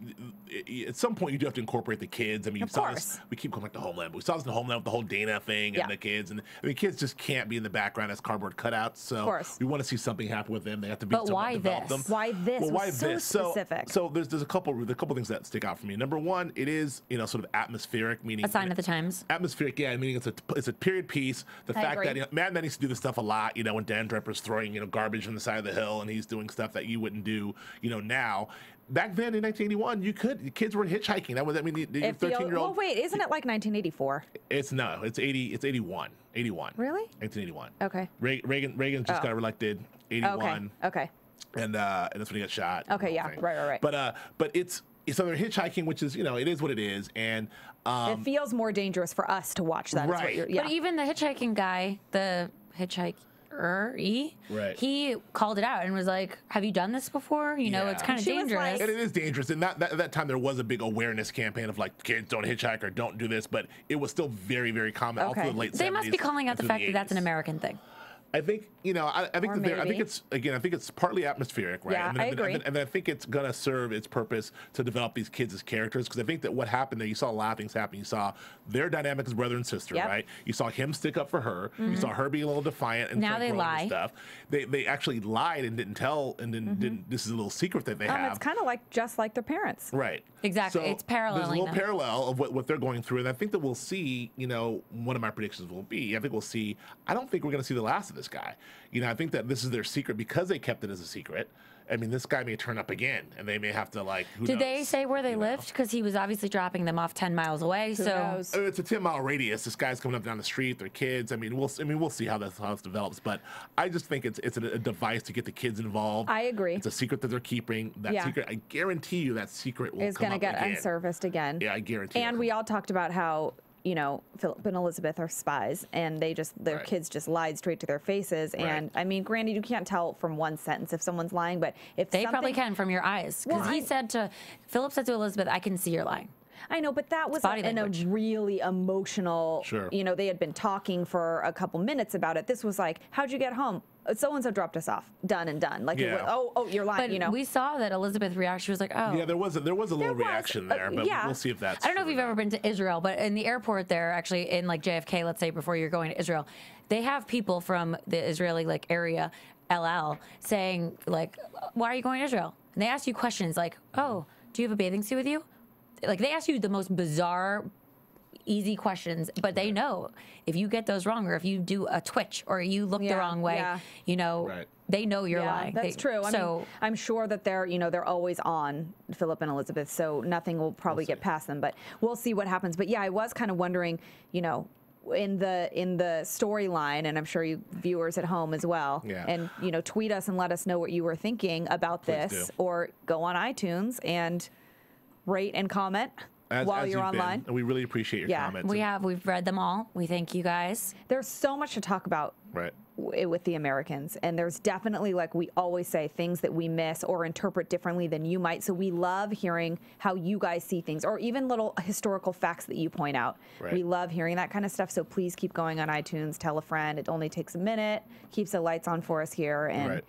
Speaker 6: at some point you do have to incorporate the kids. I mean, you saw this, we keep going back to Homeland, but we saw this in Homeland with the whole Dana thing and the kids, and I mean, kids just can't be in the background as cardboard cutouts. So we want to see something happen with them. They have to be.
Speaker 5: But why this?
Speaker 6: Them.
Speaker 4: Why this?
Speaker 6: Well, why
Speaker 4: so
Speaker 6: this?
Speaker 4: Specific.
Speaker 6: So there's a couple things that stick out for me. Number one, it is sort of atmospheric, meaning
Speaker 5: a sign of the times.
Speaker 6: Atmospheric, yeah, meaning it's a period piece. The fact that Mad Men used to do this stuff a lot. When Dan Draper's throwing garbage from the side of the hill, and he's doing stuff that you wouldn't do now. Back then in 1981, the kids were hitchhiking. That was, I mean, the 13-year-old.
Speaker 4: Well, wait, isn't it like 1984?
Speaker 6: It's 81. 81.
Speaker 4: Really?
Speaker 6: 1981.
Speaker 4: Okay.
Speaker 6: Reagan just got elected. 81.
Speaker 4: Okay.
Speaker 6: And that's when he got shot.
Speaker 4: Okay, yeah, right.
Speaker 6: But it's they're hitchhiking, which is it is what it is, and
Speaker 4: it feels more dangerous for us to watch that.
Speaker 6: Right.
Speaker 5: But even the hitchhiking guy, the hitchhiker. He called it out and was like, have you done this before? It's kind of dangerous.
Speaker 6: And it is dangerous. And at that time, there was a big awareness campaign of like, kids don't hitchhike or don't do this. But it was still very, very common all through the late 70s.
Speaker 5: They must be calling out the fact that that's an American thing.
Speaker 6: I think I think it's partly atmospheric, right?
Speaker 4: Yeah, I agree.
Speaker 6: And I think it's gonna serve its purpose to develop these kids as characters, because I think that what happened there, you saw a lot of things happen. You saw their dynamic as brother and sister, right? You saw him stick up for her. You saw her being a little defiant and
Speaker 5: now they lie.
Speaker 6: Stuff. They actually lied and didn't tell and didn't. This is a little secret that they have.
Speaker 4: It's kind of like just like their parents,
Speaker 6: right?
Speaker 5: Exactly. So it's paralleling.
Speaker 6: There's a little parallel of what they're going through, and I think that we'll see. One of my predictions will be. I think we'll see. I don't think we're going to see the last of this guy. I think that this is their secret because they kept it as a secret. I mean, this guy may turn up again, and they may have to who
Speaker 5: Did
Speaker 6: knows?
Speaker 5: they say where they lived? Because he was obviously dropping them off 10 miles away.
Speaker 4: Who
Speaker 5: so
Speaker 4: knows?
Speaker 6: It's a 10-mile radius. This guy's coming up down the street. Their kids. I mean, we'll see how this develops. But I just think it's a device to get the kids involved.
Speaker 4: I agree.
Speaker 6: It's a secret that they're keeping. That secret, I guarantee you, that secret will
Speaker 4: is going to get unsurfaced again.
Speaker 6: Yeah, I guarantee.
Speaker 4: And we all talked about how Phillip and Elizabeth are spies, and their kids just lied straight to their faces. And I mean, granted, you can't tell from one sentence if someone's lying, but if
Speaker 5: they probably can from your eyes, because Phillip said to Elizabeth, "I can see you're lying."
Speaker 4: I know, but that was in a really emotional.
Speaker 6: Sure.
Speaker 4: They had been talking for a couple minutes about it. This was like, how'd you get home? So and so dropped us off. Done and done. Like, it was, you're lying.
Speaker 5: But we saw that Elizabeth react. She was like, oh.
Speaker 6: Yeah, there was a little reaction there, but we'll see if that's.
Speaker 5: I don't know if you've ever been to Israel, but in the airport there, actually, in like JFK, let's say before you're going to Israel, they have people from the Israeli area, LL, saying like, why are you going to Israel? And they ask you questions like, oh, do you have a bathing suit with you? Like, they ask you the most bizarre, easy questions, but they know if you get those wrong, or if you do a twitch or you look the wrong way, they know you're lying.
Speaker 4: That's true. I mean, I'm sure that they're always on Phillip and Elizabeth, so nothing will probably get past them, but we'll see what happens. But yeah, I was kind of wondering, in the storyline, and I'm sure you viewers at home as well, and tweet us and let us know what you were thinking about this, or go on iTunes and rate and comment while you're online.
Speaker 6: And we really appreciate your comments.
Speaker 5: We've read them all. We thank you guys.
Speaker 4: There's so much to talk about with the Americans, and there's definitely, like we always say, things that we miss or interpret differently than you might. So we love hearing how you guys see things, or even little historical facts that you point out. We love hearing that kind of stuff. So please keep going on iTunes. Tell a friend. It only takes a minute. Keeps the lights on for us here, and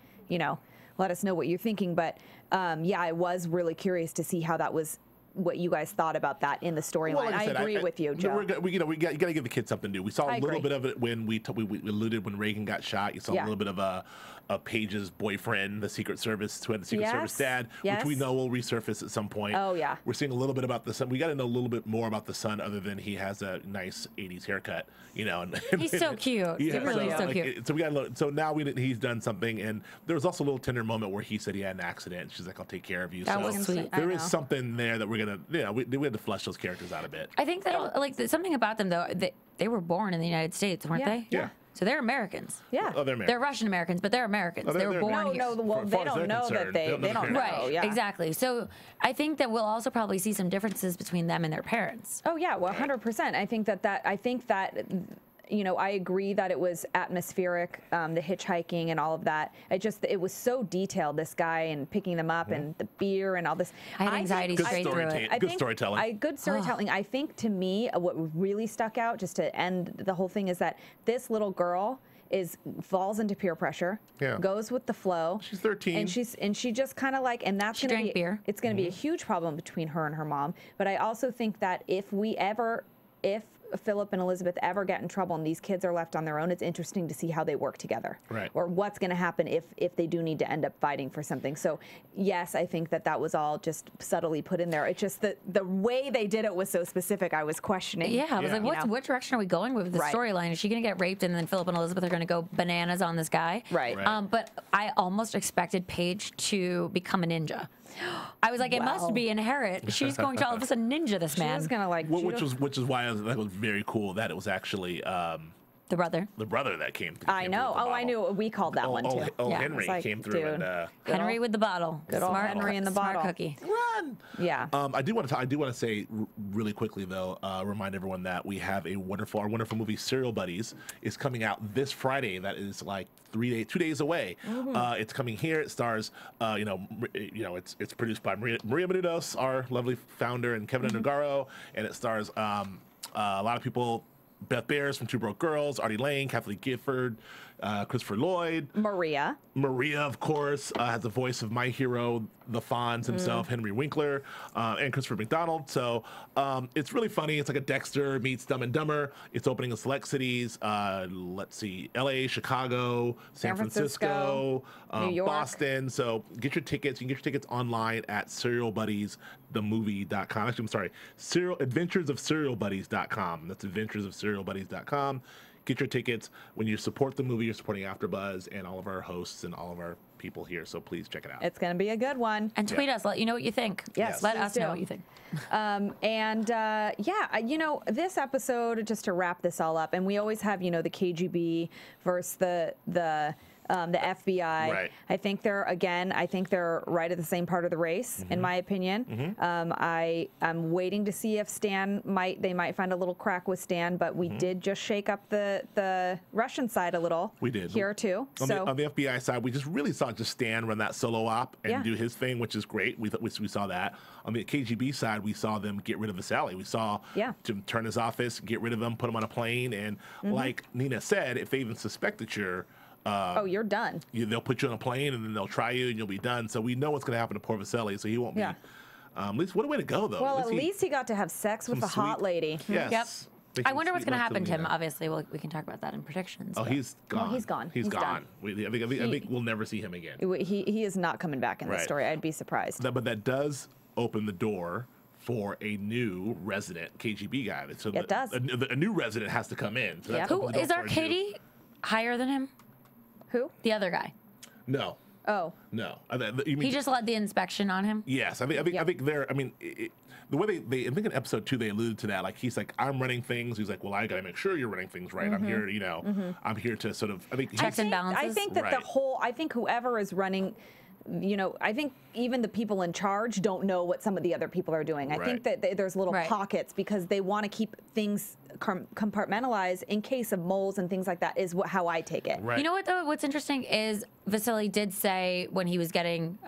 Speaker 4: let us know what you're thinking. But I was really curious to see how that was. What you guys thought about that in the storyline. I agree with you, Joe.
Speaker 6: You got to give the kids something new. We saw a little bit of it when we alluded when Reagan got shot. You saw a little bit of Paige's boyfriend, the Secret Service, who had the Secret Service dad, which we know will resurface at some point.
Speaker 4: Oh, yeah.
Speaker 6: We're seeing a little bit about the son. We got to know a little bit more about the son, other than he has a nice 80s haircut, And
Speaker 5: he's so cute. He really is so cute.
Speaker 6: So we got to. So now he's done something, and there was also a little tender moment where he said he had an accident. She's like, "I'll take care of you."
Speaker 5: That was sweet.
Speaker 6: There is something there that we're going gonna, we had to flesh those characters out a bit.
Speaker 5: I think that like something about them though, they were born in the United States, weren't they?
Speaker 6: Yeah.
Speaker 5: So they're Americans.
Speaker 4: Yeah.
Speaker 6: Oh, they're Americans.
Speaker 5: They're Russian Americans, but they're Americans. They were born here.
Speaker 4: Well,
Speaker 6: For
Speaker 4: they
Speaker 6: as
Speaker 4: don't
Speaker 6: they're
Speaker 4: know that
Speaker 6: concerned,
Speaker 4: they
Speaker 6: they
Speaker 4: don't
Speaker 6: don't
Speaker 4: know.
Speaker 6: know.
Speaker 4: Yeah.
Speaker 5: Exactly. So I think that we'll also probably see some differences between them and their parents.
Speaker 4: Oh yeah, well, 100%. I think that I agree that it was atmospheric, the hitchhiking and all of that. It was so detailed, this guy and picking them up and the beer and all this.
Speaker 5: I had anxiety straight through it.
Speaker 6: Good storytelling.
Speaker 4: Good storytelling. I think to me, what really stuck out, just to end the whole thing, is that this little girl falls into peer pressure, goes with the flow.
Speaker 6: She's 13.
Speaker 4: And she just kind of like, and that's
Speaker 5: She
Speaker 4: going to
Speaker 5: drank
Speaker 4: be,
Speaker 5: beer.
Speaker 4: it's going to be a huge problem between her and her mom. But I also think that if Phillip and Elizabeth ever get in trouble and these kids are left on their own, it's interesting to see how they work together.
Speaker 6: Right.
Speaker 4: Or what's going to happen if they do need to end up fighting for something. So yes, I think that was all just subtly put in there. It's just the way they did it was so specific. I was questioning.
Speaker 5: Yeah, I was like, what direction are we going with the storyline? Is she going to get raped and then Phillip and Elizabeth are going to go bananas on this guy?
Speaker 4: Right.
Speaker 5: But I almost expected Paige to become a ninja. I was like, it must be inherent. She's going to all of a sudden ninja this man.
Speaker 4: She's going to like...
Speaker 6: Which is why that was very cool that it was actually...
Speaker 5: the brother
Speaker 6: that came through.
Speaker 4: I know. I knew. We called that one too.
Speaker 6: Henry
Speaker 4: like,
Speaker 6: came through.
Speaker 4: dude,
Speaker 6: And,
Speaker 5: Henry with the bottle.
Speaker 4: Good old
Speaker 5: Smart
Speaker 4: Henry in the
Speaker 5: smart
Speaker 4: bottle.
Speaker 5: cookie.
Speaker 6: Run.
Speaker 4: Yeah.
Speaker 6: I do want to say really quickly though, remind everyone that we have our wonderful movie Serial Buddies is coming out this Friday. That is like 2 days away. It's coming here. It stars, it's produced by Maria Menounos, our lovely founder, and Kevin Undergaro, and it stars a lot of people. Beth Bears from Two Broke Girls, Artie Lang, Kathleen Gifford, Christopher Lloyd.
Speaker 4: Maria,
Speaker 6: of course, has the voice of my hero, the Fonz himself, Henry Winkler, and Christopher McDonald. So it's really funny. It's like a Dexter meets Dumb and Dumber. It's opening in select cities. Let's see, LA, Chicago, San Francisco,
Speaker 4: New York.
Speaker 6: Boston. So get your tickets. You can get your tickets online at serialbuddiesthemovie.com. Actually, I'm sorry, adventuresofserialbuddies.com. That's adventuresofserialbuddies.com. Get your tickets. When you support the movie, you're supporting AfterBuzz and all of our hosts and all of our people here. So please check it out.
Speaker 4: it's going to be a good one.
Speaker 5: And tweet us. Let you know what you think.
Speaker 4: Yes,
Speaker 5: Let
Speaker 4: please
Speaker 5: us know
Speaker 4: do.
Speaker 5: what you think.
Speaker 4: This episode, just to wrap this all up, and we always have, the KGB versus the FBI.
Speaker 6: Right.
Speaker 4: I think they're right at the same part of the race, in my opinion. I'm waiting to see if they might find a little crack with Stan, but we did just shake up the Russian side a little.
Speaker 6: We did
Speaker 4: here too.
Speaker 6: On the FBI side, we just really saw Stan run that solo op and do his thing, which is great. We saw that. On the KGB side, we saw them get rid of Vasili. We saw Jim turn his office, get rid of him, put him on a plane, and like Nina said, if they even suspect that you're
Speaker 4: you're done.
Speaker 6: They'll put you on a plane and then they'll try you and you'll be done. So we know what's going to happen to poor Vasili, so he won't be. At least, what a way to go, though.
Speaker 4: Well, at least he got to have sex with a hot lady.
Speaker 6: Yes.
Speaker 5: Yep. I wonder what's going to happen to him.
Speaker 6: Nina.
Speaker 5: Obviously, we can talk about that in predictions.
Speaker 6: Oh, he's gone.
Speaker 4: Well, he's gone.
Speaker 6: He's gone.
Speaker 4: done.
Speaker 6: I think we'll never see him again.
Speaker 4: He is not coming back in this story. I'd be surprised.
Speaker 6: But that does open the door for a new resident KGB guy. So
Speaker 4: it does.
Speaker 6: A new resident has to come in. So that's
Speaker 5: Who
Speaker 6: opened the door
Speaker 5: is
Speaker 6: for
Speaker 5: our
Speaker 6: a
Speaker 5: Katie higher than him?
Speaker 4: Who?
Speaker 5: The other guy.
Speaker 6: No.
Speaker 4: Oh.
Speaker 6: No. You mean
Speaker 5: He just led the inspection on him.
Speaker 6: Yes, I think they're. I mean, the way they I think in episode 2 they alluded to that. Like he's like, I'm running things. He's like, well, I gotta make sure you're running things right. I'm here, I'm here to sort of. I think
Speaker 5: Checks and balances.
Speaker 4: I think that I think whoever is running. I think even the people in charge don't know what some of the other people are doing. I think that there's little pockets because they want to keep things compartmentalized in case of moles and things like that is how I take it.
Speaker 6: Right.
Speaker 5: You know what, though? What's interesting is Vasili did say when he was getting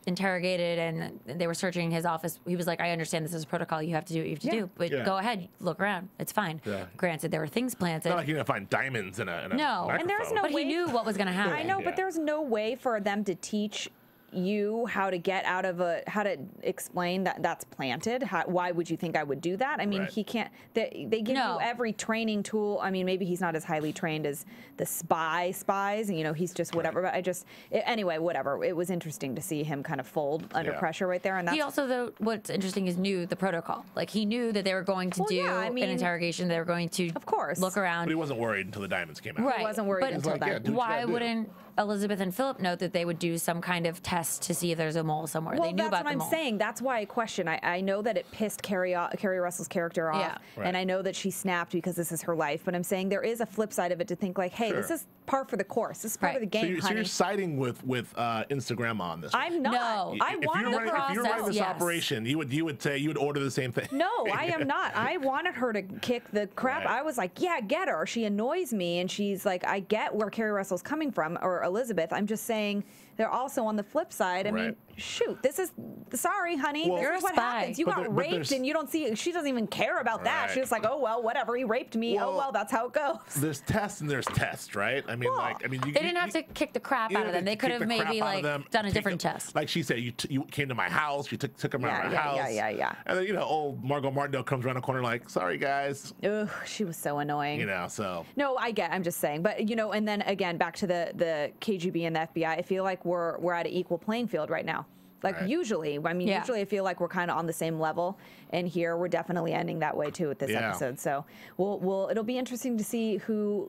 Speaker 5: interrogated and they were searching his office, he was like, I understand this is a protocol. You have to do what you have to do. But go ahead, look around. It's fine. Yeah. Granted, there were things planted.
Speaker 6: Not like you're going to find diamonds in a
Speaker 5: No.
Speaker 6: microphone.
Speaker 4: And there's no
Speaker 5: But
Speaker 4: way.
Speaker 5: he knew what was going to happen.
Speaker 4: I know, but there's no way for them to teach you how to get out of how to explain that that's planted. Why would you think I would do that? I mean, he can't. They give you every training tool. I mean, maybe he's not as highly trained as the spies, and he's just whatever. But anyway, whatever. It was interesting to see him kind of fold under pressure right there. And that's,
Speaker 5: he also, though, what's interesting is knew the protocol. Like he knew that they were going to do an interrogation. They were going to,
Speaker 4: of course,
Speaker 5: look around.
Speaker 6: But he wasn't worried until the diamonds came out.
Speaker 5: Right.
Speaker 4: He wasn't worried until then.
Speaker 6: do what you
Speaker 5: Why
Speaker 6: gotta do.
Speaker 5: wouldn't Elizabeth and Phillip note that they would do some kind of test test to see if there's a mole somewhere.
Speaker 4: Well,
Speaker 5: They knew
Speaker 4: that's
Speaker 5: about
Speaker 4: what
Speaker 5: the
Speaker 4: I'm
Speaker 5: mole.
Speaker 4: saying. That's why I question. I know that it pissed Carrie Russell's character off,
Speaker 5: Yeah.
Speaker 6: Right.
Speaker 4: and I know that she snapped because this is her life. But I'm saying there is a flip side of it to think like, hey, this
Speaker 6: Sure.
Speaker 4: is par for the course. This is part of the
Speaker 5: Right.
Speaker 4: game,
Speaker 6: So
Speaker 4: honey.
Speaker 6: you're siding with Instagram on this. one.
Speaker 4: I'm not.
Speaker 5: No.
Speaker 4: I
Speaker 6: If
Speaker 4: wanted
Speaker 6: you were running,
Speaker 4: her.
Speaker 6: if you were running this
Speaker 5: Yes.
Speaker 6: operation, you would say you would order the same thing.
Speaker 4: No, I am not. I wanted her to kick the crap.
Speaker 6: Right.
Speaker 4: I was like, yeah, get her. She annoys me, and she's like, I get where Carrie Russell's coming from, or Elizabeth. I'm just saying they're also on the flip side. I mean,
Speaker 6: Right.
Speaker 4: shoot, this is sorry, honey.
Speaker 6: Well-
Speaker 4: This
Speaker 5: You're
Speaker 4: is
Speaker 5: a
Speaker 4: what
Speaker 5: spy.
Speaker 4: happens. You
Speaker 6: But
Speaker 4: got
Speaker 6: there- but
Speaker 4: raped,
Speaker 6: there's-
Speaker 4: and you don't see. She doesn't even care about that.
Speaker 6: Right.
Speaker 4: She's just like, oh well, whatever. He raped me. Oh
Speaker 6: Well,
Speaker 4: well, that's how it goes.
Speaker 6: There's tests and there's tests, right? I mean,
Speaker 4: Well,
Speaker 6: you,
Speaker 5: They didn't have to kick the crap
Speaker 6: you
Speaker 5: out of
Speaker 6: didn't
Speaker 5: them. They
Speaker 6: have to
Speaker 5: could
Speaker 6: kick
Speaker 5: have
Speaker 6: the crap
Speaker 5: maybe
Speaker 6: out of
Speaker 5: like
Speaker 6: them,
Speaker 5: done a
Speaker 6: take
Speaker 5: different
Speaker 6: them-
Speaker 5: test.
Speaker 6: Like she said, you came to my house, you took him around our house.
Speaker 4: Yeah.
Speaker 6: And then old Margot Martindale comes around the corner like, sorry guys,
Speaker 4: Ugh, she was so annoying.
Speaker 6: so.
Speaker 4: No, I'm just saying, but and then again, back to the KGB and the FBI. I feel like we're at an equal playing field right now. Like
Speaker 6: Right.
Speaker 4: usually,
Speaker 5: Yeah.
Speaker 4: usually I feel like we're kind of on the same level, and here we're definitely ending that way too with this
Speaker 6: Yeah.
Speaker 4: episode. So it'll be interesting to see who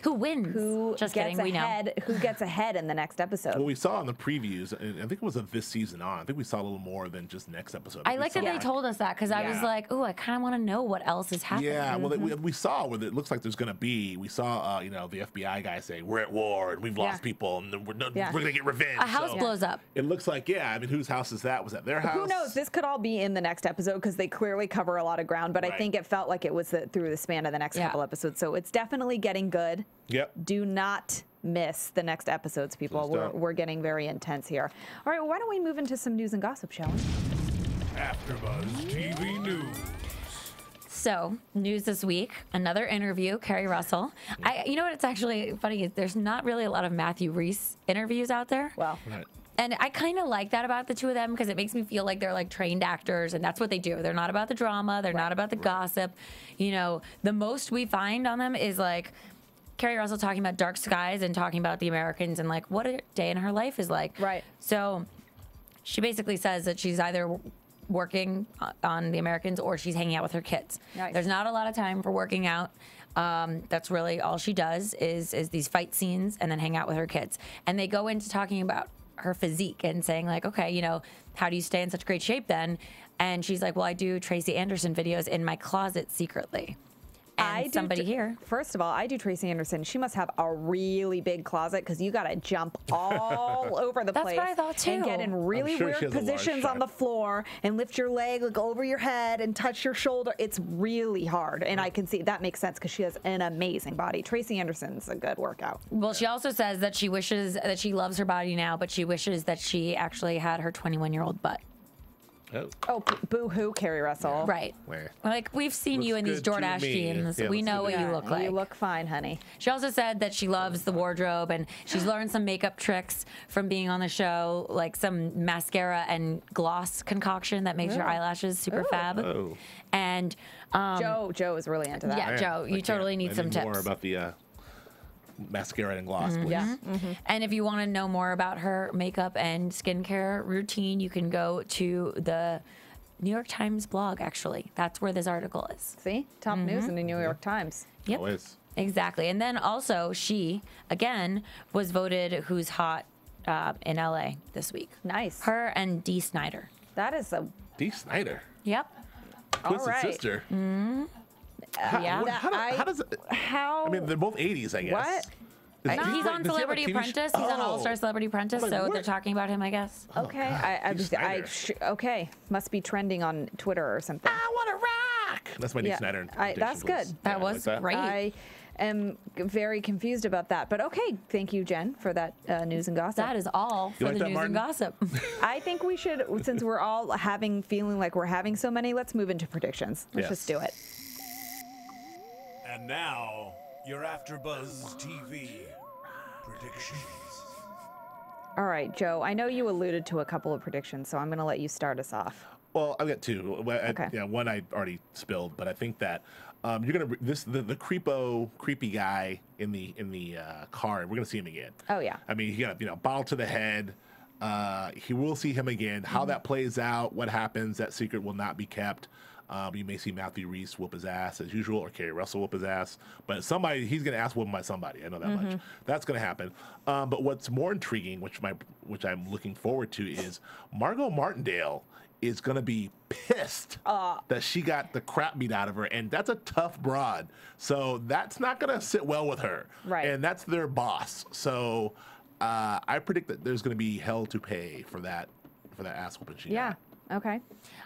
Speaker 5: Who wins?
Speaker 4: who
Speaker 5: Just
Speaker 4: gets
Speaker 5: kidding. We know.
Speaker 4: ahead, who gets ahead in the next episode.
Speaker 6: What we saw in the previews, and I think it was of this season on, I think we saw a little more than just next episode.
Speaker 5: I
Speaker 6: We
Speaker 5: like that
Speaker 6: saw,
Speaker 5: they told us that because I was
Speaker 4: Yeah.
Speaker 5: like, oh, I kind of want to know what else is happening.
Speaker 6: Yeah, well, we saw where it looks like there's going to be. We saw, the FBI guy say, we're at war and we've lost
Speaker 4: Yeah.
Speaker 6: people and we're
Speaker 4: Yeah.
Speaker 6: going to get revenge.
Speaker 5: A house
Speaker 6: So
Speaker 5: blows up.
Speaker 6: It looks like, whose house is that? Was that their house?
Speaker 4: Who knows? This could all be in the next episode because they clearly cover a lot of ground. But I
Speaker 6: Right.
Speaker 4: think it felt like it was through the span of the next
Speaker 5: Yeah.
Speaker 4: couple episodes. So it's definitely getting good.
Speaker 6: Yep.
Speaker 4: Do not miss the next episodes, people.
Speaker 6: Please don't.
Speaker 4: We're getting very intense here. All right, well, why don't we move into some news and gossip, shall we?
Speaker 1: AfterBuzz TV News.
Speaker 5: So, news this week, another interview, Carrie Russell. You know what? It's actually funny. There's not really a lot of Matthew Reese interviews out there.
Speaker 4: Well,
Speaker 6: Right.
Speaker 5: And I kind of like that about the two of them because it makes me feel like they're like trained actors and that's what they do. They're not about the drama. They're not about the gossip. The most we find on them is like Carrie Russell talking about dark skies and talking about the Americans and like what a day in her life is like.
Speaker 4: Right.
Speaker 5: So she basically says that she's either working on the Americans or she's hanging out with her kids.
Speaker 4: Nice.
Speaker 5: There's not a lot of time for working out. That's really all she does is these fight scenes and then hang out with her kids. And they go into talking about her physique and saying like, okay, how do you stay in such great shape then? And she's like, well, I do Tracy Anderson videos in my closet secretly. And first of all, I do Tracy Anderson. She must have a really big closet because you got to jump all over the That's
Speaker 4: place.
Speaker 5: what I thought,
Speaker 4: And
Speaker 5: too.
Speaker 4: get in really
Speaker 6: sure she
Speaker 4: weird
Speaker 6: has a large
Speaker 4: positions on
Speaker 6: shot.
Speaker 4: the floor and lift your leg like over your head and touch your shoulder. It's really hard. And I can see that makes sense because she has an amazing body. Tracy Anderson's a good workout.
Speaker 5: Well, she also says that she wishes that she loves her body now, but she wishes that she actually had her 21-year-old butt.
Speaker 6: Oh.
Speaker 4: Oh, boo-hoo, Carrie Russell.
Speaker 5: Right.
Speaker 6: Where?
Speaker 5: Like, we've seen
Speaker 6: Looks
Speaker 5: you in these
Speaker 6: good to
Speaker 5: Jordache
Speaker 6: me.
Speaker 5: jeans.
Speaker 6: Yeah,
Speaker 5: We
Speaker 6: looks
Speaker 5: know
Speaker 6: good
Speaker 5: what
Speaker 6: to
Speaker 5: you
Speaker 6: me.
Speaker 5: look like.
Speaker 4: You look fine, honey.
Speaker 5: She also said that she loves the wardrobe and she's learned some makeup tricks from being on the show, like some mascara and gloss concoction that makes your eyelashes super fab.
Speaker 6: Oh.
Speaker 5: And
Speaker 4: Joe is really into that.
Speaker 5: Yeah, Joe, you totally need some tips.
Speaker 6: More about the mascara and gloss, please.
Speaker 4: Yeah.
Speaker 5: And if you want to know more about her makeup and skincare routine, you can go to the New York Times blog, actually. That's where this article is.
Speaker 4: See? Top news in the New York Times.
Speaker 5: Yep.
Speaker 6: Always.
Speaker 5: Exactly. And then also, she, again, was voted Who's Hot in LA this week.
Speaker 4: Nice.
Speaker 5: Her and Dee Snider.
Speaker 4: That is a...
Speaker 6: Dee Snider.
Speaker 5: Yep.
Speaker 6: Twisted
Speaker 4: right.
Speaker 6: Sister.
Speaker 5: Yeah.
Speaker 6: How does it...
Speaker 4: How...
Speaker 6: I mean, they're both 80s, I guess.
Speaker 4: What?
Speaker 6: Is Dee-
Speaker 5: He's
Speaker 6: wait,
Speaker 5: on
Speaker 6: does he have a
Speaker 5: Celebrity
Speaker 6: TV show?
Speaker 5: Apprentice. He's on All Star
Speaker 6: Oh.
Speaker 5: Celebrity Apprentice,
Speaker 6: I'm like,
Speaker 5: so
Speaker 6: what?
Speaker 5: they're talking about him, I guess.
Speaker 4: Okay,
Speaker 6: Dee Snider.
Speaker 4: okay, must be trending on Twitter or something.
Speaker 6: I want to rock. That's my Dee Snider interpretation.
Speaker 4: that's good.
Speaker 6: Yeah,
Speaker 5: That
Speaker 6: I
Speaker 5: was
Speaker 6: like
Speaker 5: great.
Speaker 4: I am very confused about that, but okay, thank you, Jen, for that news and gossip.
Speaker 5: That is all for
Speaker 6: like
Speaker 5: the
Speaker 6: that,
Speaker 5: news and
Speaker 6: Martin?
Speaker 5: gossip.
Speaker 4: I think we should, since we're all feeling like we're having so many, let's move into predictions. Let's
Speaker 6: Yes.
Speaker 4: just do it.
Speaker 1: And now, your AfterBuzz TV predictions.
Speaker 4: All right, Joe, I know you alluded to a couple of predictions, so I'm going to let you start us off.
Speaker 6: Well, I've got two.
Speaker 4: Okay.
Speaker 6: Yeah, one I already spilled, but I think that you're gonna the creepy guy in the car. We're gonna see him again.
Speaker 4: Oh, yeah.
Speaker 6: I mean, he got a bottle to the head. He will see him again. How that plays out, what happens, that secret will not be kept. You may see Matthew Rhys whoop his ass as usual, or Kerry Russell whoop his ass. But somebody, he's going to ass whooping by somebody. I know that much. That's going to happen. But what's more intriguing, which I'm looking forward to, is Margot Martindale is going to be pissed that she got the crap beat out of her, and that's a tough broad. So that's not going to sit well with her.
Speaker 4: Right.
Speaker 6: And that's their boss. So I predict that there's going to be hell to pay for that ass whooping she got.
Speaker 4: Okay.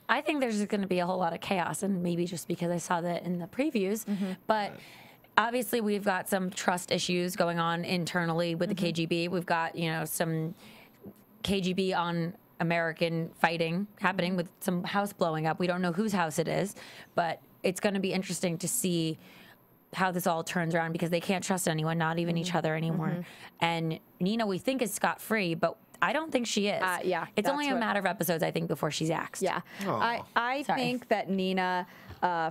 Speaker 5: I think there's just going to be a whole lot of chaos, and maybe just because I saw that in the previews, but obviously we've got some trust issues going on internally with the KGB. We've got, you know, some KGB on American fighting happening with some house blowing up. We don't know whose house it is, but it's going to be interesting to see how this all turns around, because they can't trust anyone, not even each other anymore. And Nina, we think, is scot-free, but I don't think she is.
Speaker 4: Yeah,
Speaker 5: it's only a matter of episodes, I think, before she's axed.
Speaker 4: Yeah. I think that Nina,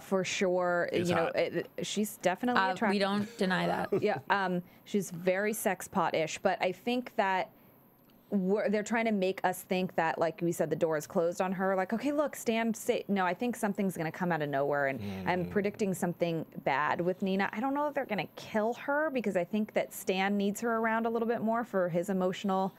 Speaker 4: for sure,
Speaker 6: Is
Speaker 4: you know,
Speaker 6: hot.
Speaker 4: she's definitely attractive.
Speaker 5: We don't deny that.
Speaker 4: Yeah. She's very sex pot-ish, but I think that they're trying to make us think that, like we said, the door is closed on her. Like, okay, look, Stan, no, I think something's going to come out of nowhere, and I'm predicting something bad with Nina. I don't know if they're going to kill her, because I think that Stan needs her around a little bit more for his emotional,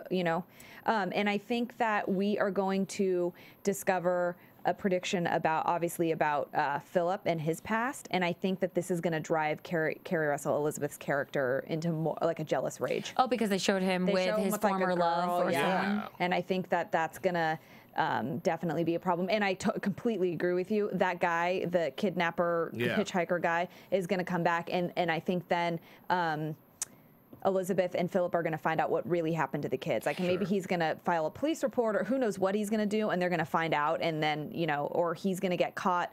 Speaker 4: you know. And I think that we are going to discover a prediction about, obviously, about Phillip and his past, and I think that this is going to drive Kerry Russell Elizabeth's character into more like a jealous rage.
Speaker 5: Oh, because they showed him with his former love or someone.
Speaker 4: And I think that that's going to definitely be a problem. And I completely agree with you. That guy, the kidnapper, hitchhiker guy, is going to come back, and I think then Elizabeth and Phillip are going to find out what really happened to the kids. Like, maybe he's going to file a police report, or who knows what he's going to do, and they're going to find out, and then, you know, or he's going to get caught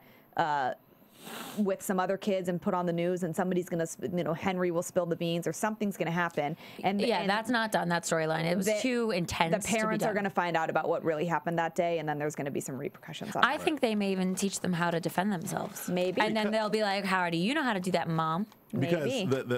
Speaker 4: with some other kids and put on the news, and somebody's going to, you know, Henry will spill the beans, or something's going to happen. And
Speaker 5: that's not done, that storyline. It was too intense.
Speaker 4: The parents are going to find out about what really happened that day, and then there's going to be some repercussions on
Speaker 5: I think they may even teach them how to defend themselves.
Speaker 4: Maybe.
Speaker 5: And then they'll be like, how do you know how to do that, Mom?
Speaker 6: Because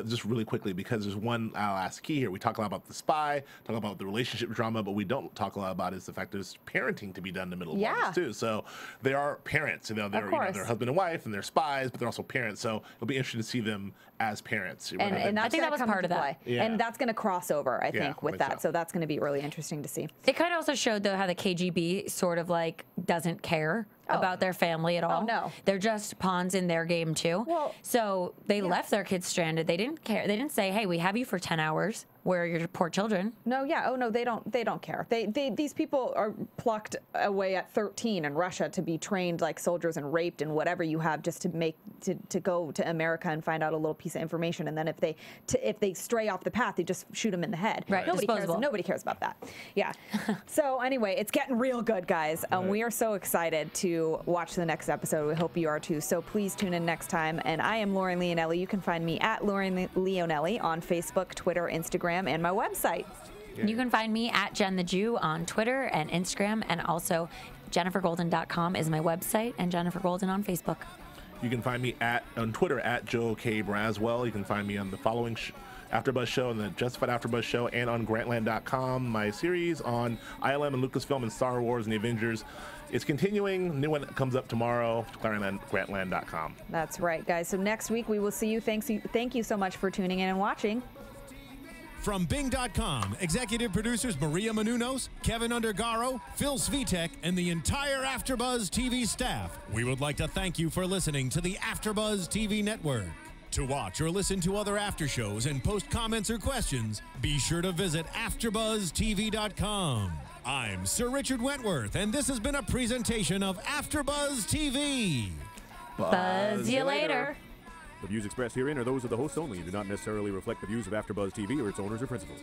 Speaker 6: just really quickly, because there's one I'll ask key here. We talk a lot about the spy, talk about the relationship drama, but we don't talk a lot about is the fact there's parenting to be done in the middle of all this too. So they are parents, you know, they're they're husband and wife, and they're spies, but they're also parents. So it'll be interesting to see them as parents.
Speaker 4: And I think that was part of that.
Speaker 6: Yeah.
Speaker 4: And that's going to cross over, I think, with that. So that's going to be really interesting to see.
Speaker 5: It kind of also showed, though, how the KGB sort of like doesn't care about their family at all.
Speaker 4: Oh, no.
Speaker 5: They're just pawns in their game, too.
Speaker 4: Well,
Speaker 5: so they left their kids stranded. They didn't care. They didn't say, hey, we have you for 10 hours. Where are your poor children?
Speaker 4: No, no, they don't care. These people are plucked away at 13 in Russia to be trained like soldiers and raped and whatever you have, just to go to America and find out a little piece of information. And then if they stray off the path, they just shoot them in the head.
Speaker 5: Right.
Speaker 4: Nobody cares about that. Yeah. So anyway, it's getting real good, guys. We are so excited to watch the next episode. We hope you are too. So please tune in next time. And I am Lauren Leonelli. You can find me at Lauren Leonelli on Facebook, Twitter, Instagram, and my website.
Speaker 5: You can find me at Jen the Jew on Twitter and Instagram, and also JeniferGolden.com is my website, and Jenifer Golden on Facebook.
Speaker 6: You can find me on Twitter at Joe K. Braswell. You can find me on the following AfterBuzz show and the Justified AfterBuzz show, and on Grantland.com, my series on ILM and Lucasfilm and Star Wars and the Avengers. It's continuing. New one comes up tomorrow. Grantland.com.
Speaker 4: That's right, guys. So next week we will see you. Thank you so much for tuning in and watching.
Speaker 3: From Bing.com, executive producers Maria Menounos, Kevin Undergaro, Phil Svitek, and the entire AfterBuzz TV staff, we would like to thank you for listening to the AfterBuzz TV network. To watch or listen to other after shows and post comments or questions, be sure to visit AfterBuzzTV.com. I'm Sir Richard Wentworth, and this has been a presentation of AfterBuzz TV.
Speaker 5: Buzz you later.
Speaker 7: The views expressed herein are those of the hosts only and do not necessarily reflect the views of AfterBuzz TV or its owners or principals.